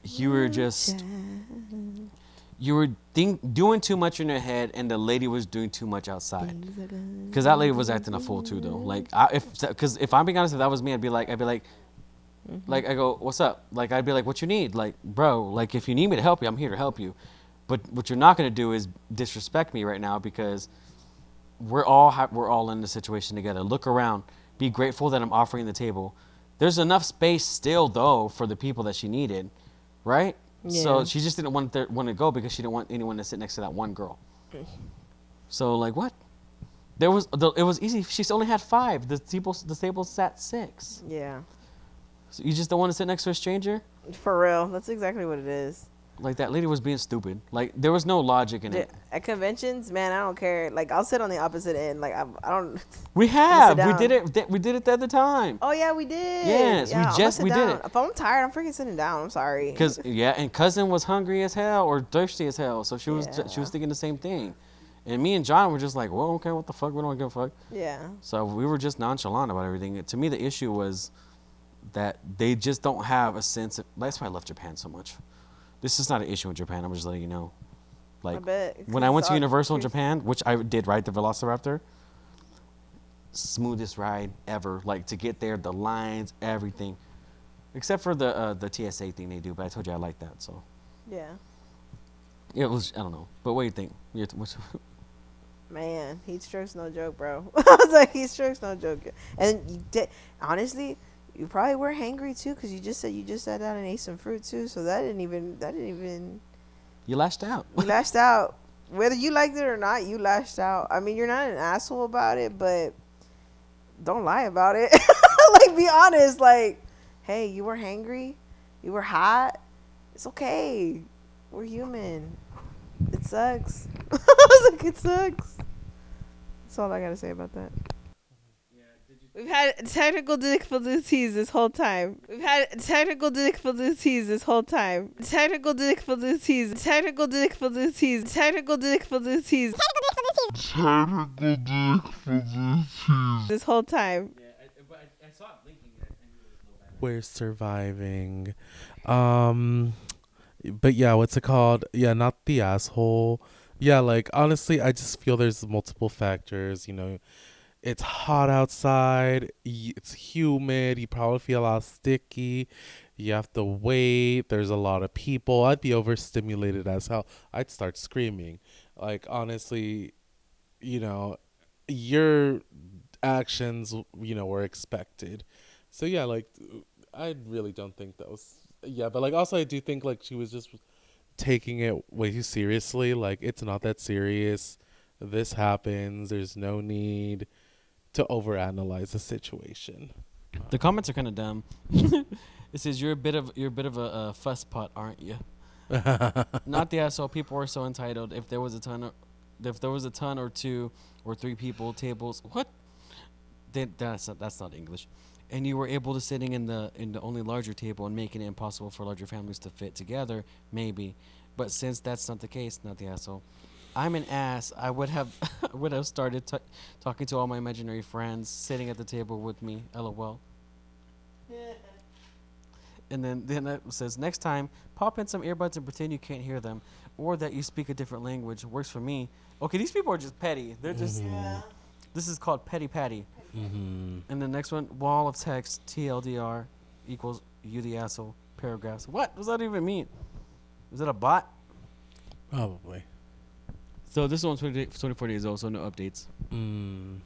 you were just, you were doing too much in your head, and the lady was doing too much outside. Because that lady was acting a fool too, though. Like, if I'm being honest, if that was me, I'd be like, like, I go, what's up? Like, I'd be like, what you need? Like, bro, like, if you need me to help you, I'm here to help you. But what you're not gonna do is disrespect me right now because we're all in the situation together. Look around. Be grateful that I'm offering the table. There's enough space still, though, for the people that she needed, right? So Yeah. she just didn't want to go because she didn't want anyone to sit next to that one girl. So, like, what? It was easy. She only had 5. The table sat 6. Yeah. So you just don't want to sit next to a stranger? For real. That's exactly what it is. Like, that lady was being stupid. Like, there was no logic in it. At conventions, man, I don't care. Like, I'll sit on the opposite end. Like, I don't. We have. sit We down. did it. We did it the other time. Oh yeah, we did. Yes, yeah, we did it. If I'm tired, I'm freaking sitting down. I'm sorry. And cousin was hungry as hell or thirsty as hell, so she was thinking the same thing. And me and John were just like, well, okay, what the fuck? We don't give a fuck. Yeah. So we were just nonchalant about everything. To me, the issue was that they just don't have a sense of. That's why I love Japan so much. This is not an issue in Japan. I'm just letting you know. Like, bet, when I went to 'cause Universal in crazy. Japan, which I did ride the Velociraptor, smoothest ride ever. Like, to get there, the lines, everything, except for the TSA thing they do. But I told you I like that, so Yeah. it was. I don't know. But what do you think? Man, heat stroke's no joke, bro. I was like, heat stroke's no joke. And you did, honestly, you probably were hangry too, because you just said you just sat down and ate some fruit too. So that didn't even. You lashed out. You lashed out. Whether you liked it or not, you lashed out. I mean, you're not an asshole about it, but don't lie about it. Like, be honest. Like, hey, you were hangry. You were hot. It's okay. We're human. It sucks. I was like, it sucks. That's all I gotta say about that. We've had technical difficulties this whole time. Technical difficulties. This whole time. But I saw it blinking. We're surviving. But yeah, what's it called? Yeah, not the asshole. Yeah, like, honestly, I just feel there's multiple factors. You know, it's hot outside. It's humid. You probably feel all sticky. You have to wait. There's a lot of people. I'd be overstimulated as hell. I'd start screaming. Like, honestly, you know, your actions, you know, were expected. So yeah, like, I really don't think that was. Yeah, but like, also I do think like she was just taking it way too seriously. Like, it's not that serious. This happens. There's no need to overanalyze the situation. The comments are kind of dumb. It says you're a bit of a fuss pot, aren't you? Not the asshole. People are so entitled. If there was a ton or 2 or 3 people, tables, what? That's not English. And you were able to sitting in the only larger table and making it impossible for larger families to fit together, maybe. But since that's not the case, not the asshole. I'm an ass. I would have started talking to all my imaginary friends sitting at the table with me. LOL. And then it says, next time, pop in some earbuds and pretend you can't hear them, or that you speak a different language. Works for me. Okay, these people are just petty. They're just. Yeah. This is called petty patty. Mm-hmm. And the next one, wall of text, TLDR equals you the asshole, paragraphs. What does that even mean? Is that a bot? Probably. So this one's 24 days old, so no updates. Mm.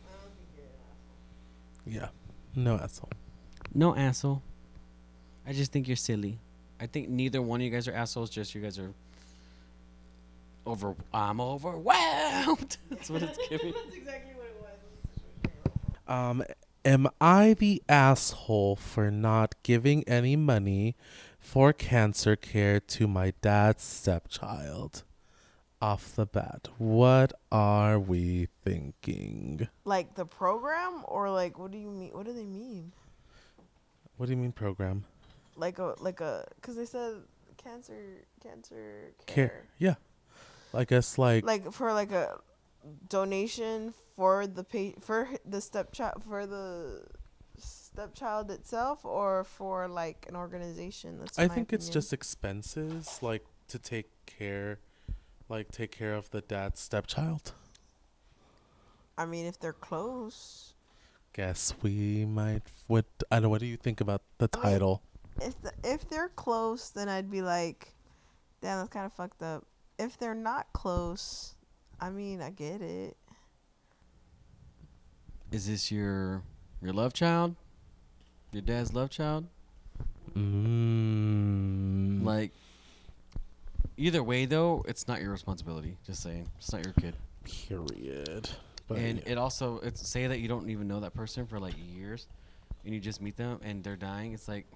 Yeah. No asshole. No asshole. I just think you're silly. I think neither one of you guys are assholes, just you guys are I'm overwhelmed. That's what it's giving. That's exactly what it was. Am I the asshole for not giving any money for cancer care to my dad's stepchild? Off the bat, what are we thinking? Like the program, or like what do you mean? What do they mean? What do you mean program? Because they said cancer Care. Yeah. I guess like for like a donation for the stepchild itself, or for like an organization. That's I my think it's opinion. just expenses, like to take care of the dad's stepchild. I mean, if they're close. Guess we might. What do you think about the title? If they're close, then I'd be like, damn, that's kind of fucked up. If they're not close, I mean, I get it. Is this your love child? Your dad's love child? Like, either way, though, it's not your responsibility. Just saying. It's not your kid. Period. But And it also, say that you don't even know that person for like years, and you just meet them and they're dying. It's like,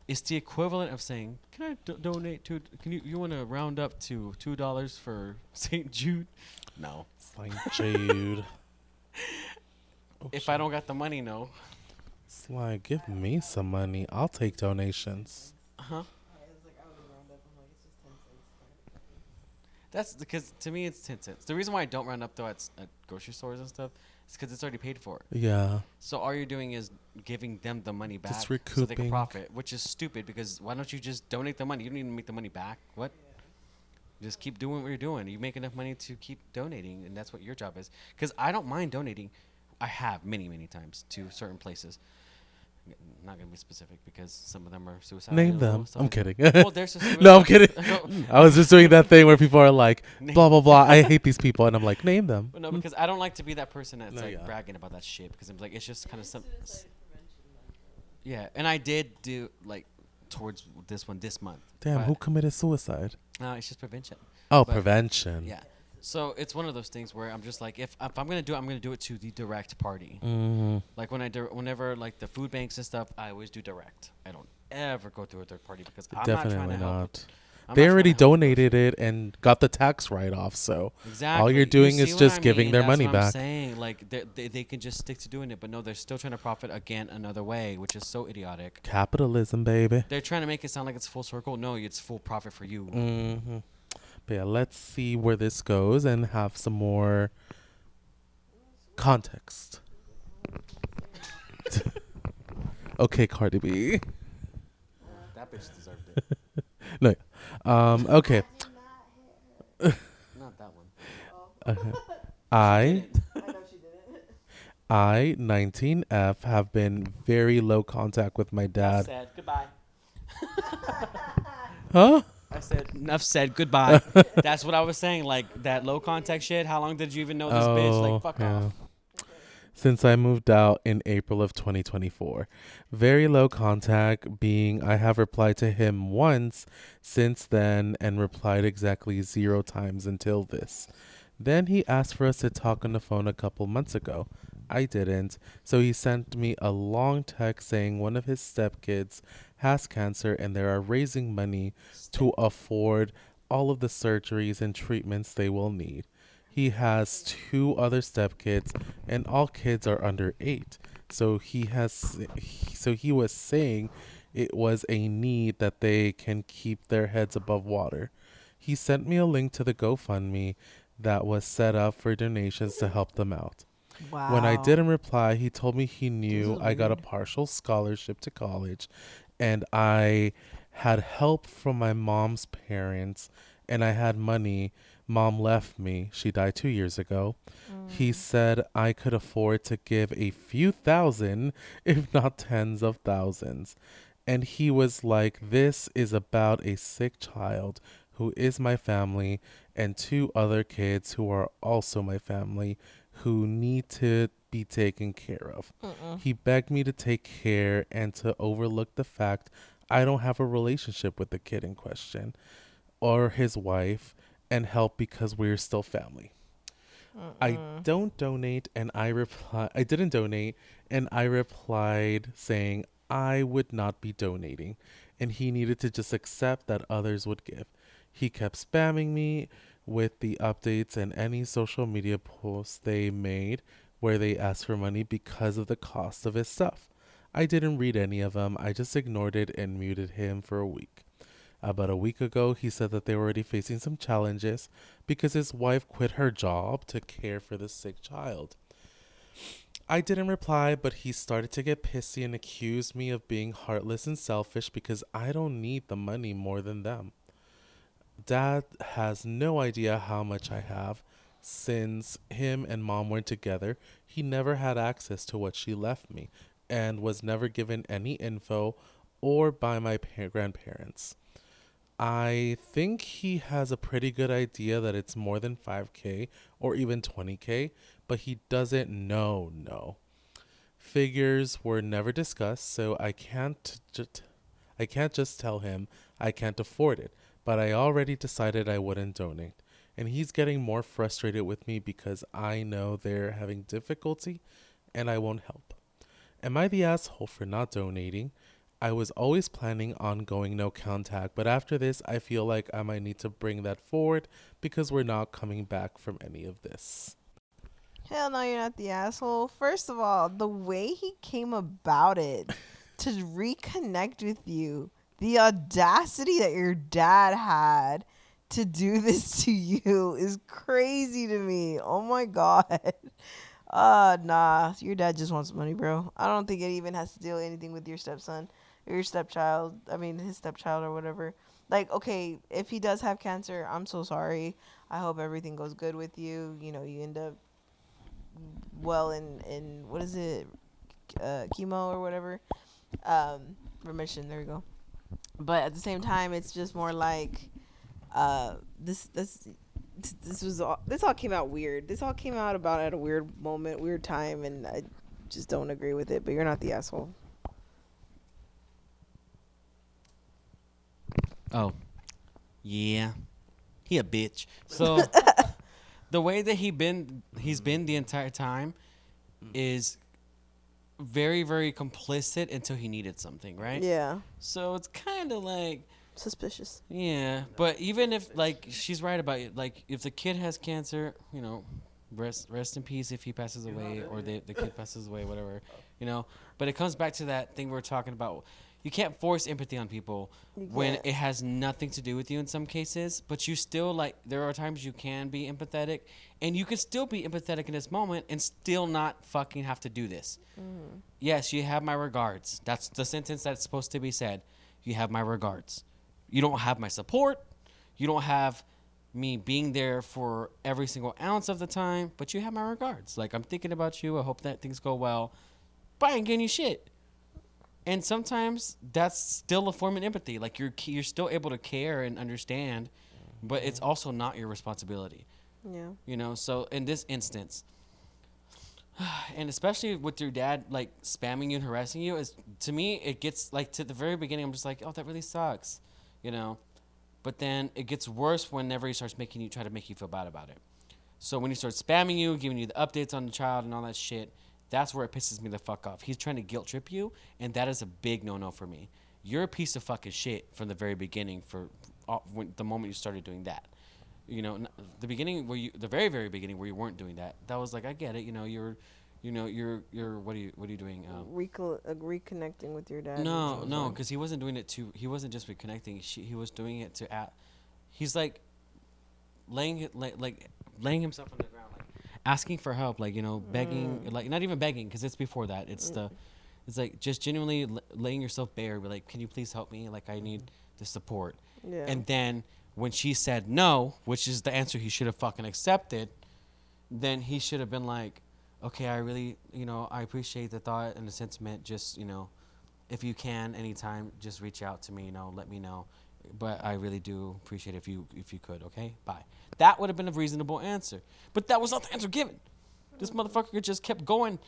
it's the equivalent of saying, "Can I donate to? You want to round up to $2 for St. Jude?" No. St. Jude. If I don't got the money, no. It's like, give me some money. I'll take donations. That's because to me it's 10 cents. The reason why I don't round up though at grocery stores and stuff is because it's already paid for. Yeah. So all you're doing is giving them the money back Just so they recouping. can profit, which is stupid because why don't you just donate the money? You don't even make the money back. What? Just keep doing what you're doing. You make enough money to keep donating, and that's what your job is. Because I don't mind donating. I have many, many times to certain places. Not going to be specific because some of them are suicidal. Name them. I'm kidding. Well, there's a No, I'm kidding. I was just doing that thing where people are like, blah, blah, blah. I hate these people. And I'm like, name them. No, because I don't like to be that person that's No, yeah. bragging about that shit because I'm like, it's just kind of some. Yeah, and I did do like towards this one this month. Damn, but, who committed suicide? it's just prevention. Oh, But- prevention. Yeah. So it's one of those things where I'm just like, if I'm gonna do it, I'm gonna do it to the direct party. Mm-hmm. Like whenever like the food banks and stuff, I always do direct. I don't ever go through a third party because I'm not trying Definitely to help. not. I'm They not already trying to help the donated it and got the tax write-off. So Exactly. all you're You doing see is what just I giving mean? their That's money what I'm back. saying. Like they can just stick to doing it, but no, they're still trying to profit again another way, which is so idiotic. Capitalism, baby. They're trying to make it sound like it's full circle. No, it's full profit for you. Mm-hmm. But yeah, let's see where this goes and have some more context. Okay, Cardi B. That bitch deserved it. No. Okay. Not that one. I, I know she didn't. I, 19F, have been very low contact with my dad. Said goodbye. Huh? I said enough said goodbye. That's what I was saying. Like that low contact shit. How long did you even know this bitch? Like fuck off. Since I moved out in April of 2024. Very low contact, being I have replied to him once since then and replied exactly 0 times until this. Then he asked for us to talk on the phone a couple months ago. I didn't, so he sent me a long text saying one of his stepkids has cancer and they are raising money to afford all of the surgeries and treatments they will need. He has 2 other stepkids, and all kids are under 8. So he was saying it was a need that they can keep their heads above water. He sent me a link to the GoFundMe that was set up for donations to help them out. Wow. When I didn't reply, he told me he This knew is I got a weird. partial scholarship to college and I had help from my mom's parents and I had money. Mom left me. She died 2 years ago. He said I could afford to give a few thousand, if not tens of thousands. And he was like, this is about a sick child who is my family and 2 other kids who are also my family who need to be taken care of. He begged me to take care and to overlook the fact I don't have a relationship with the kid in question or his wife and help because we're still family. I don't donate and I didn't donate and I replied saying I would not be donating and he needed to just accept that others would give. He kept spamming me with the updates and any social media posts they made where they asked for money because of the cost of his stuff. I didn't read any of them. I just ignored it and muted him for a week. About a week ago, he said that they were already facing some challenges because his wife quit her job to care for the sick child. I didn't reply, but he started to get pissy and accused me of being heartless and selfish because I don't need the money more than them. Dad has no idea how much I have. Since him and mom weren't together, he never had access to what she left me and was never given any info or by my grandparents. I think he has a pretty good idea that it's more than 5K or even 20K, but he doesn't know. Figures were never discussed, so I can't just tell him I can't afford it, but I already decided I wouldn't donate. And he's getting more frustrated with me because I know they're having difficulty and I won't help. Am I the asshole for not donating? I was always planning on going no contact, but after this, I feel like I might need to bring that forward because we're not coming back from any of this. Hell no, you're not the asshole. First of all, the way he came about it to reconnect with you, the audacity that your dad had to do this to you is crazy to me. Oh my God. Nah, your dad just wants money, bro. I don't think it even has to do anything with your stepson or your stepchild. I mean, his stepchild or whatever. Like, okay, if he does have cancer, I'm so sorry. I hope everything goes good with you. You know, you end up well in what is it, chemo or whatever, remission. There we go. But at the same time, it's just more like this all came out weird. This all came out about at a weird moment, weird time, and I just don't agree with it. But you're not the asshole. Oh, yeah, he a bitch. So the way that he's been the entire time is very, very complicit until he needed something, right? Yeah. So it's kind of like Suspicious. yeah, but even if like she's right about it, like if the kid has cancer, you know, rest in peace if he passes away or the kid passes away, whatever, you know. But it comes back to that thing we we're talking about. You can't force empathy on people when it has nothing to do with you in some cases, but you still, like, there are times you can be empathetic, and you can still be empathetic in this moment and still not fucking have to do this. Mm. Yes, you have my regards. That's the sentence that's supposed to be said. You have my regards. You don't have my support. You don't have me being there for every single ounce of the time, but you have my regards. Like, I'm thinking about you. I hope that things go well, but I ain't getting you shit. And sometimes that's still a form of empathy. Like you're still able to care and understand, but it's also not your responsibility. Yeah. You know, so in this instance, and especially with your dad like spamming you and harassing you, is to me it gets like to the very beginning I'm just like, oh, that really sucks, you know. But then it gets worse whenever he starts try to make you feel bad about it. So when he starts spamming you, giving you the updates on the child and all that shit, that's where it pisses me the fuck off. He's trying to guilt trip you, and that is a big no-no for me. You're a piece of fucking shit from the very beginning the moment you started doing that. the beginning the very very beginning where you weren't doing that. That was like, I get it. You're what are you doing? Reconnecting with your dad. No, because he wasn't doing it to. He wasn't just reconnecting. He was doing it to. He's like laying himself on the ground, like asking for help, like begging, like not even begging, because it's before that. It's it's like just genuinely laying yourself bare. Be like, can you please help me? Like I need the support. Yeah. And then when she said no, which is the answer he should have fucking accepted, then he should have been like, okay, I really, I appreciate the thought and the sentiment. Just, if you can anytime, just reach out to me, let me know. But I really do appreciate it if you could, okay? Bye. That would have been a reasonable answer. But that was not the answer given. This motherfucker just kept going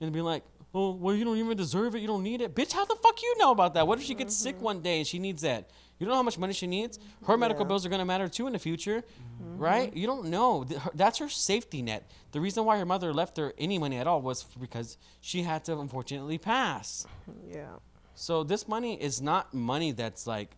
and be like, oh, well, you don't even deserve it. You don't need it. Bitch, how the fuck you know about that? What if she gets sick one day and she needs that? You don't know how much money she needs? Her medical bills are going to matter too in the future, right? You don't know. That's her safety net. The reason why her mother left her any money at all was because she had to unfortunately pass. Yeah. So this money is not money that's like,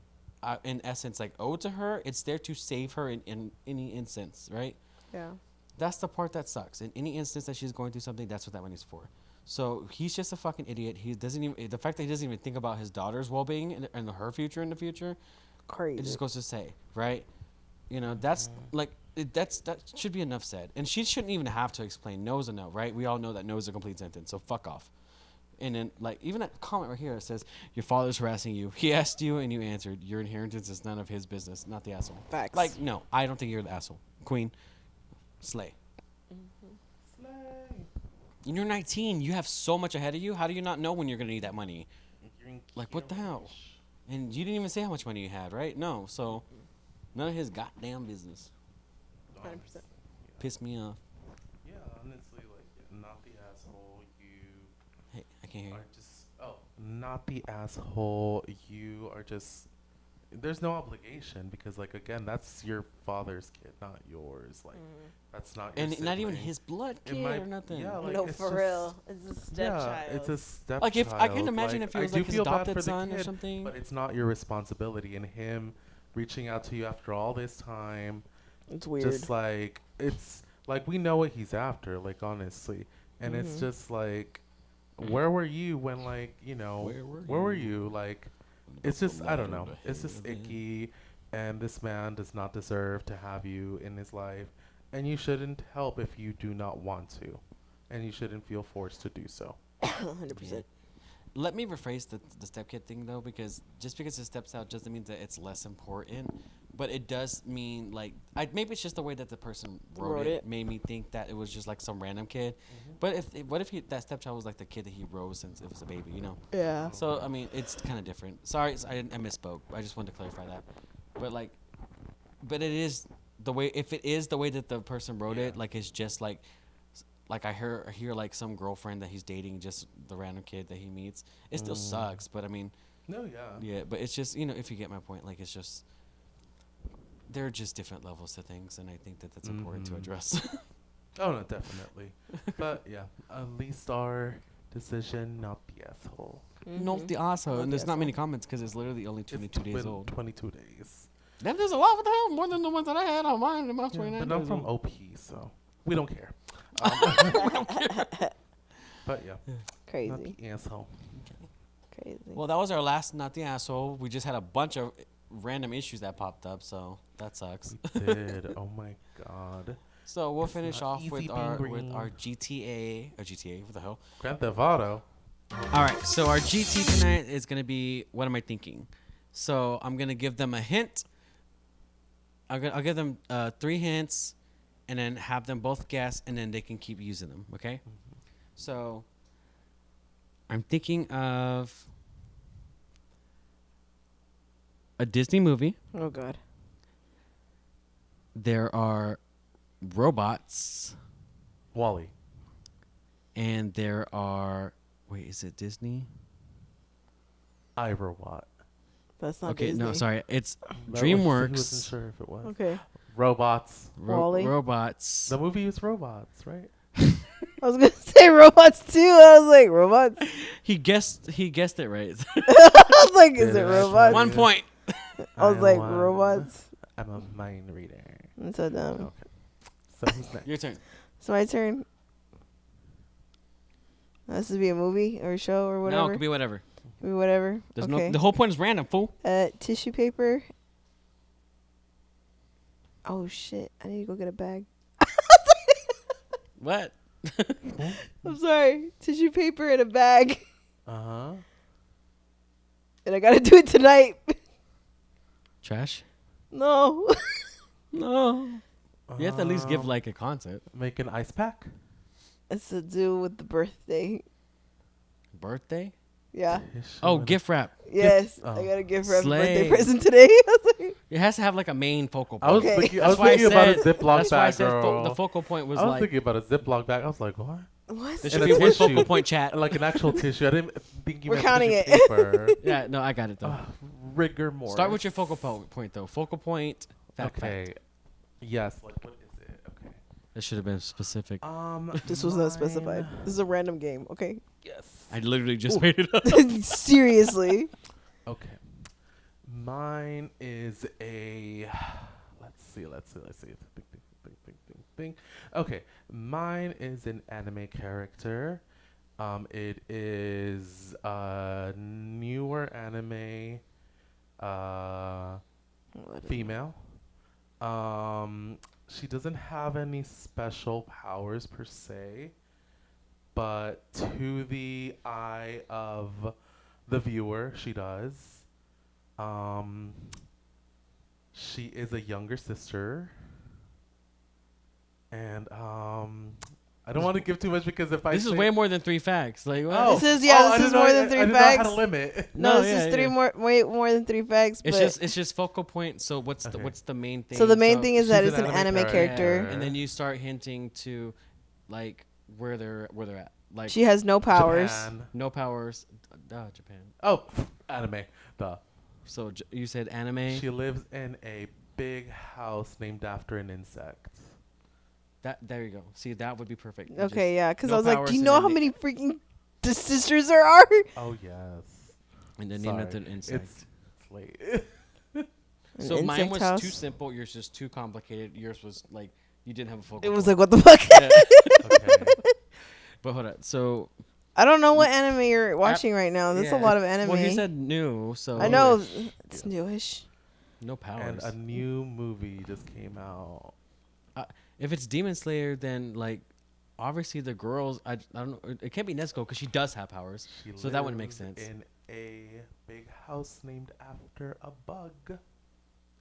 in essence, like owed to her. It's there to save her in any instance, right? Yeah. That's the part that sucks. In any instance that she's going through something, that's what that money's for. So he's just a fucking idiot. He doesn't even, the fact that he doesn't even think about his daughter's well-being and her future in the future, Crazy. it just goes to say, right? That's like, that should be enough said. And she shouldn't even have to explain no is a no, right? We all know that no is a complete sentence, so fuck off. And then, like, even that comment right here, it says, your father's harassing you. He asked you and you answered. Your inheritance is none of his business, not the asshole. Facts. Like, no, I don't think you're the asshole. Queen, slay. Slay. And you're 19. You have so much ahead of you. How do you not know when you're going to need that money? Like, what the hell? And you didn't even say how much money you had, right? No. So, none of his goddamn business. 100%. Pissed me off. Yeah, honestly, like, not the asshole. You Hey, I can't hear you. are just, not the asshole. You are just, there's no obligation because, like, again, that's your father's kid, not yours. Like, that's not your And not even sibling. his blood It kid might- or nothing. yeah, like, No, it's for just- real. It's a stepchild. Yeah, it's a stepchild. Like, if I can imagine if it I was do like his feel bad adopted for the son or kid, something. but it's not your responsibility. And him reaching out to you after all this time, It's weird. just like, it's like, we know what he's after, like, honestly. And it's just like, where were you when, like, where were you? Like, it's just, I don't know. It's just icky. And this man does not deserve to have you in his life. And you shouldn't help if you do not want to. And you shouldn't feel forced to do so. 100%. Let me rephrase the stepkid thing, though, because just because it steps out doesn't mean that it's less important. But it does mean, like, maybe it's just the way that the person wrote it made me think that it was just, like, some random kid. But what if that stepchild was, like, the kid that he rose since it was a baby, Yeah. So, I mean, it's kind of different. Sorry, I misspoke. I just wanted to clarify that. But, like, it is the way, if it is the way that the person wrote it, like, it's just, like I hear, like, some girlfriend that he's dating, just the random kid that he meets. It still sucks, but, I mean. No, yeah. Yeah, but it's just, if you get my point, like, it's just, there are just different levels to things, and I think that that's important to address. Oh, no, definitely. But, yeah, at least our decision, not the asshole. Not the asshole. Not And the there's not many asshole. comments because it's literally only 22 days been old. 22 days. That is a lot. What the hell? More than the ones that I had on mine. I'm 29 But I'm days from old. OP, so we don't care. But, yeah, not Crazy. the asshole. Crazy. Well, that was our last not the asshole. We just had a bunch of random issues that popped up, so that sucks. We did. Oh, my God. So we'll It's finish not off easy with being our green. GTA. Or GTA, what the hell? Grand Theft Auto. All right, so our GT tonight is going to be, what am I thinking? So I'm going to give them a hint. I'll give them 3 hints and then have them both guess, and then they can keep using them, okay? So I'm thinking of a Disney movie. Oh, God. There are robots, Wally. and there are... Wait, is it Disney? iRobot. That's not Okay, Disney. no, sorry. It's That was- He DreamWorks. wasn't sure if it was. Okay. Robots. Wall-E? Robots. The movie is Robots, right? I was going to say robots, too. I was like, robots? He guessed it right. I was like, is Did it it robots? actually? 1 point. I was like, won. robots? I'm a mind reader. That's so dumb. Okay. So who's next? Your turn. It's my turn. This would be a movie or a show or whatever. No, it could be whatever. Could be whatever. There's okay. no. The whole point is random, fool. Tissue paper. Oh shit! I need to go get a bag. What? I'm sorry. Tissue paper in a bag, Uh-huh. and I gotta do it tonight. Trash? No. No. You have to at least give like a concept. Make an ice pack. It's to do with the birthday. Birthday? Yeah. Tissue Oh, and a- gift wrap. Yes. Oh. I gotta give her a birthday Slay. present today. I was like, It has to have like a main focal point. I was Okay. thinking, That's why I about a said- Ziploc That's why I bag, said girl. the focal point was I was like thinking about a Ziploc bag. I was like, what? what? there And should a be one tissue. focal point chat. Like an actual tissue. I didn't think you We're meant counting tissue it. paper. Yeah, no, I got it though. Rigor mortis. Start with your focal point though. Focal point. Fact. Okay. Yes. Like, what is it? Okay. That should have been specific. This was not mine- specified. This is a random game. Okay. Yes. I literally just made it up. Seriously. Okay. Mine is a. Let's see. Think. Okay. Mine is an anime character. It is a newer anime. Female. She doesn't have any special powers per se, but to the eye of the viewer, she does. She is a younger sister, and I don't want to give too much because if I This is say- way more than 3 facts. Like what? Oh, This is- I this didn't is know- more than I 3 didn't know how facts. to limit. No, No, this yeah, is three yeah. more, way more than 3 facts. It's but just focal point. So what's Okay. the main thing? so the main thing is that she's it's an an anime anime character. character. and then you start hinting to like where they're at. Like She has no powers. Japan. no powers. Japan. Oh, anime. Duh. So you said anime. She lives in a big house named after an insect. There you go. See, that would be perfect. You Okay, just- yeah, because no I was like, powers do you and know then how na- many freaking sisters there are? Oh yes. And then name it Sorry. an insect. It's late. So An mine insect was house? too simple. Yours just too complicated. Yours was like you didn't have a focal. It was point. like, what the fuck? Yeah. Okay. But hold on. So I don't know what anime you're watching right now. There's yeah. a lot of anime. Well, he said new. So I know Newish. it's newish. no And powers. a new movie just came out. If it's Demon Slayer, then like obviously the girls. I don't know. It can't be Nezuko because she does have powers. She So that wouldn't make lives sense. In a big house named after a bug.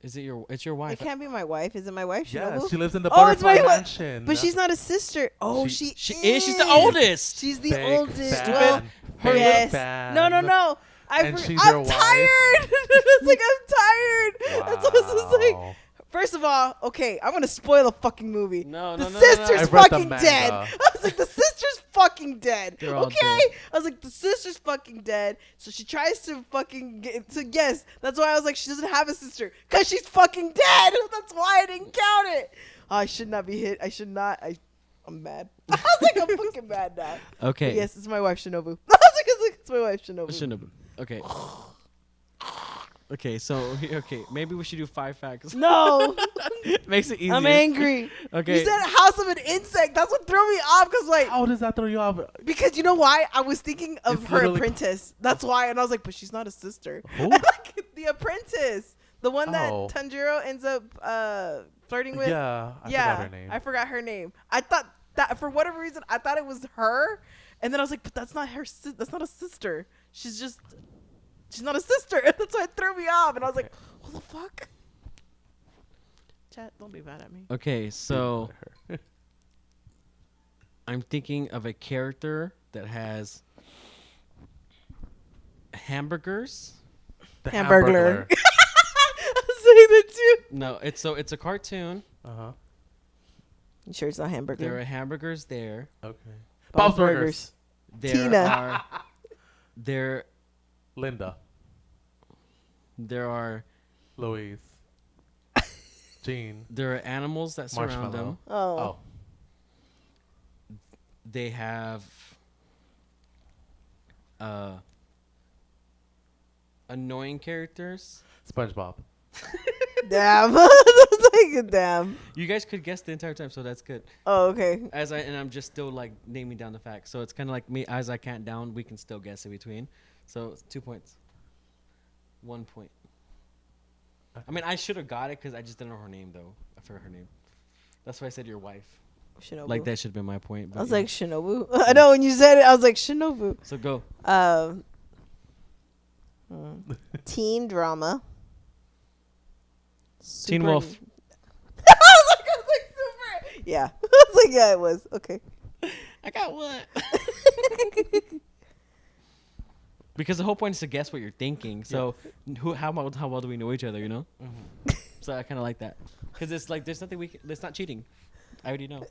Is it your? It's your wife. It can't be my wife. Is it my wife? Yes, Shinobu? she lives in the Oh, it's butterfly my wi- mansion. But she's not a sister. Oh, She- she is. She's the oldest. She's the Big oldest. fan. Well, Big yes. fan. No. And she's your I'm wife? tired. It's like I'm tired. That's what it's just like. Wow. First of all, okay, I'm gonna spoil the fucking movie. No, the no, no, no, no. sister's I've read the fucking manga. dead. I was like, the sister's fucking dead. They're all Okay, dead. I was like, the sister's fucking dead. So she tries to fucking get. So yes, that's why I was like, she doesn't have a sister because she's fucking dead. That's why I didn't count it. Oh, I should not be hit. I should not. I'm mad. I was like, I'm fucking mad now. Okay. But yes, it's my wife Shinobu. I was like, it's my wife Shinobu. Shinobu. Okay. Okay, so okay, maybe we should do 5 facts. No, Makes it easier. I'm angry. Okay. You said House of an Insect. That's what threw me off. Cause like, How does that throw you off? because you know why? I was thinking of It's her literally- apprentice. That's why, and I was like, but she's not a sister. Who? Like the apprentice, the one that Oh. Tanjiro ends up flirting with. Yeah, I yeah, forgot her name. I forgot her name. I thought that for whatever reason, I thought it was her, and then I was like, but that's not her. That's not a sister. She's not a sister. That's why it threw me off, and I was like, what the fuck? Chat, don't be mad at me. Okay, so I'm thinking of a character that has hamburgers. The Hamburglar. I was saying that too. No, it's a cartoon. Uh huh. You sure it's not hamburger? There are hamburgers there. Okay. Bob's Bob's Burgers. There Tina. are Linda. there are Louise. Jean. there are animals that surround them. Marshmallow. Oh. They have annoying characters. SpongeBob. Damn. That's like a damn. You guys could guess the entire time, so that's good. Oh, okay. I'm just still like naming down the facts, so it's kind of like me as I count down, we can still guess in between. So it's 2 points. 1 point. I mean, I should have got it because I just didn't know her name though. I forgot her name. That's why I said your wife. Shinobu. Like that should have been my point. I was like Shinobu. I know when you said it, I was like Shinobu. So go. Teen drama. Teen Wolf. I was like super. Yeah. I was like, yeah, it was. Okay. I got what? Because the whole point is to guess what you're thinking. So how well do we know each other, you know? Mm-hmm. So I kind of like that. Because it's like there's nothing it's not cheating. I already know.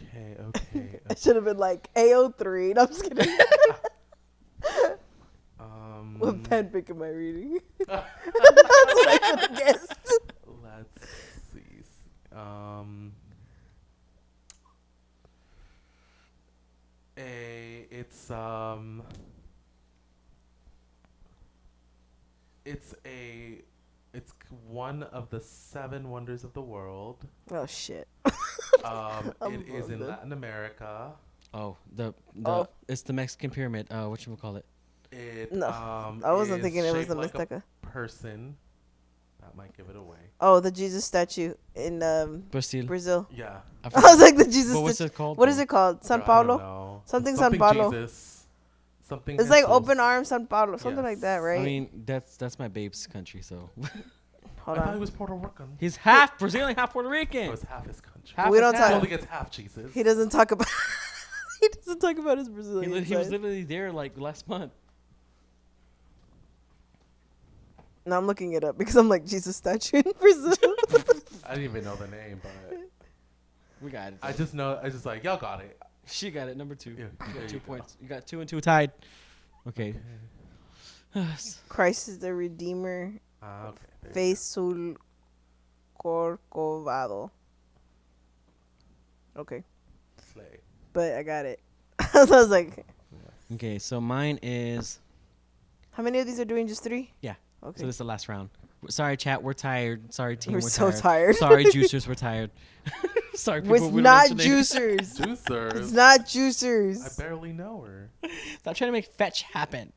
Okay. I should have been like AO3. No, I'm just kidding. What pen pick am I reading? That's what I should have guessed. Let's see. It's one of the 7 wonders of the world. Oh shit. It is in Latin America. Oh, the it's the Mexican pyramid. Whatchamacallit? I wasn't thinking it was the like Mixteca. a person. That might give it away. Oh, the Jesus statue in Brazil. Yeah. I was like the Jesus. But what's it called? What is it called? San Paulo. Something San Paulo. Jesus. Something. It's like Jesus. open arms San Paulo, something like that, right? I mean, that's my babe's country, so. Hold I thought on. he was Puerto Rican. He's half Brazilian, half Puerto Rican. It was half his country. Half We his don't half. He only gets half Jesus. He doesn't talk about. He doesn't talk about his Brazilian. He was side. literally there like last month. No, I'm looking it up because I'm like Jesus statue in Brazil. I didn't even know the name, but We got it. I just like y'all got it. She got it. Number 2. Yeah, You there got 2 you go. points. You got 2 and 2 tied. Okay. Christ is the Redeemer. Okay. there you Faithful Corcovado. Okay, go. Slay. but I got it. So I was like, Okay, so mine is. how many of these are doing? Just 3? Yeah. Okay. So this is the last round. Sorry, chat. We're tired. Sorry, team. We're We're so tired. Sorry, juicers. We're tired. Sorry, people. It's we don't not mention names. juicers. Juicers. It's not I juicers. barely know her. Stop trying to make fetch happen.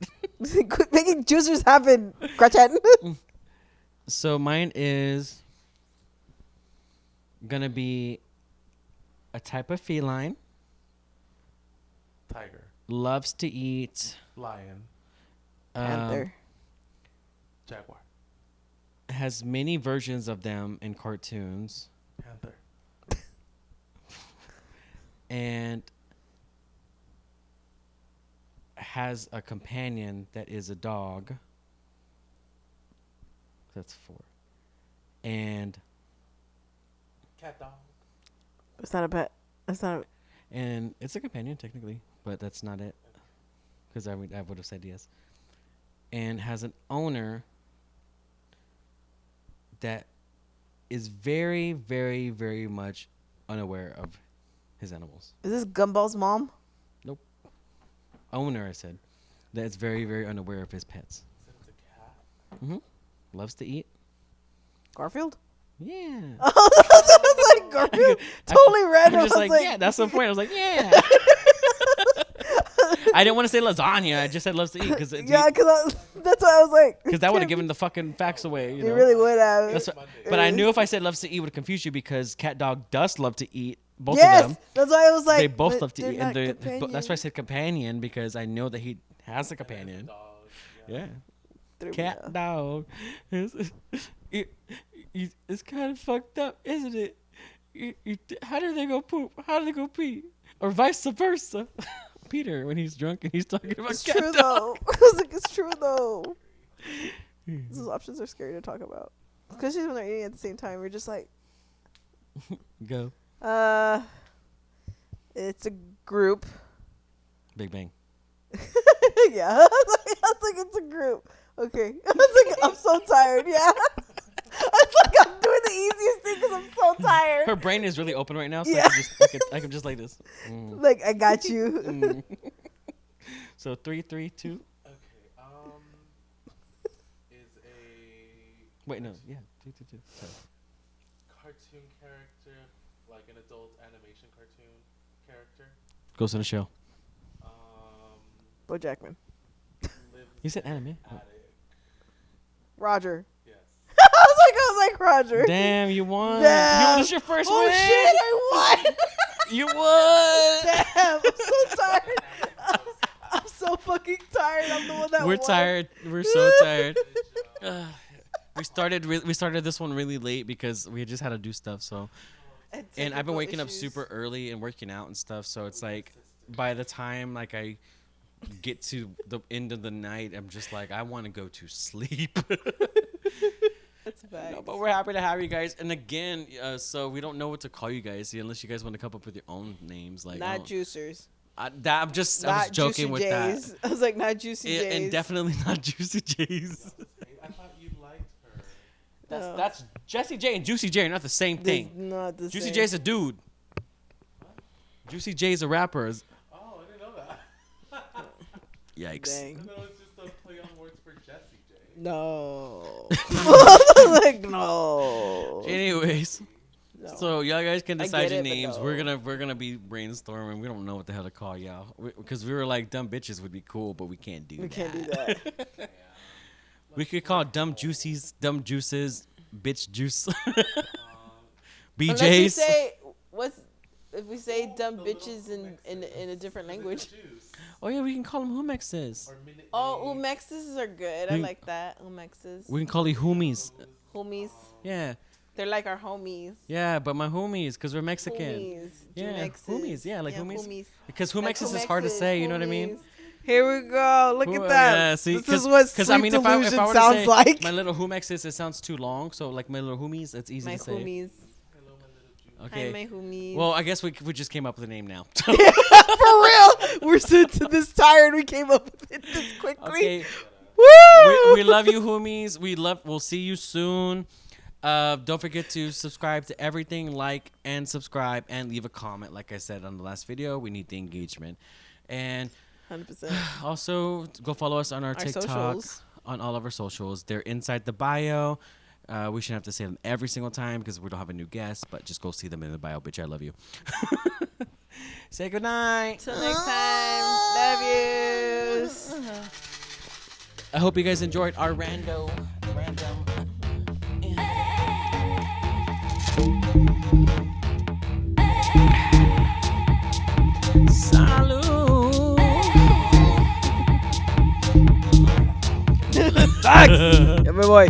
Quit making juicers happen, Gretchen. So mine is gonna be a type of feline, Tiger. loves to eat Lion. Panther. Jaguar. has many versions of them in cartoons, Panther. and has a companion that is a dog. That's 4. And Cat dog. It's not a pet. It's not. and it's a companion technically, but that's not it. Because I would have said yes. And has an owner that is very, very, very much unaware of his animals. Is this Gumball's mom? Owner, I said, that's very, very unaware of his pets. It's a cat. Mm-hmm. Loves to eat. Garfield? Yeah. Oh, that was like Garfield. Totally random. I'm just I like, was yeah, that's the point. I was like, yeah. I didn't want to say lasagna. I just said loves to eat because Yeah, because that's why I was like. that would have given the fucking facts away. You You know? really would have. That's what, but I knew if I said loves to eat, it would confuse you because cat dog does love to eat. Both yes, of them. that's why I was like. They both but love to they're eat, not and that's why I companions. said companion because I know that he has a companion. Dog. Yeah, Threw me cat off. dog. It's kind of fucked up, isn't it? How do they go poop? How do they go pee? Or vice versa. Peter, when he's drunk and he's talking about It's cat true dog. though. I was like, it's true though. Those options are scary to talk about, especially when they're eating at the same time. We're just like, Go. it's a group. Big Bang. Yeah, I was like, it's a group. Okay, I was like, I'm so tired. Yeah, I was like, I'm doing the easiest thing because I'm so tired. Her brain is really open right now, so Yeah. I can just like this. Mm. Like, I got you. Mm. So 3, 3, 2. Okay. Is a Wait, no, yeah. Sorry. Cartoon character, like an adult animation cartoon character. Ghost in the Shell. BoJackman. Lives You said anime. in attic. Roger. Yes. I was like Roger. Damn, you won. Damn. This your first Oh win. shit, I won. You won. Damn, I'm so tired. I'm so fucking tired. I'm the one that We're won. tired. We're so tired. We started this one really late because we just had to do stuff. So, and I've been waking up super early and working out and stuff. So it's like by the time like I get to the end of the night, I'm just like I want to go to sleep. That's bad. No, but we're happy to have you guys. And again, so we don't know what to call you guys unless you guys want to come up with your own names. Like Not juicers. I was joking with Jays. that. I was like, not Juicy Yeah, Jays. and definitely not Juicy J's. I thought you liked her. That's Jessie J and Juicy J are not the same thing. Not the Juicy same. J's a dude. Juicy J's a rapper. Oh, I didn't know that. Yikes. Dang. I thought it was just a play on words for Jessie J. No. Like, no. Anyways, No. so y'all guys can I decide get your it, but names. no. We're gonna be brainstorming. We don't know what the hell to call y'all because we were like dumb bitches would be cool, but we can't do We that. can't do that. We could call dumb juices, dumb juices, bitch juice, Unless we BJ's. say, if we say dumb bitches in a different language? Oh yeah, we can call them humexes. Oh, umexes are good. I We- like that. Umexes. We can call you homies. Homies. Yeah, They're like our homies. yeah, but my homies, because we're Mexican. Homies. Yeah, Jumexes. homies, yeah, like homies. homies. Because Like humexes is hard to say, you know what I mean? homies. Here we go. Look Who- at that. Yeah, see, this is what sleep if I delusion were to sounds say like. my little humexes, it sounds too long. So like my little homies, it's easy My to say. homies. Okay. Hi, my homies. Well, I guess we just came up with a name now. For real. We're so this tired. We came up with it this quickly. Okay. Woo! We love you, homies. We'll see you soon. Don't forget to subscribe to everything, like and subscribe, and leave a comment. Like I said on the last video, we need the engagement. And 100%. also go follow us on our TikTok, socials. on all of our socials. They're inside the bio. We shouldn't have to say them every single time because we don't have a new guest, but just go see them in the bio. Bitch, I love you. Say goodnight. Till next time. Love yous. I hope you guys enjoyed our random. Salud. Thanks. Yeah, my boy.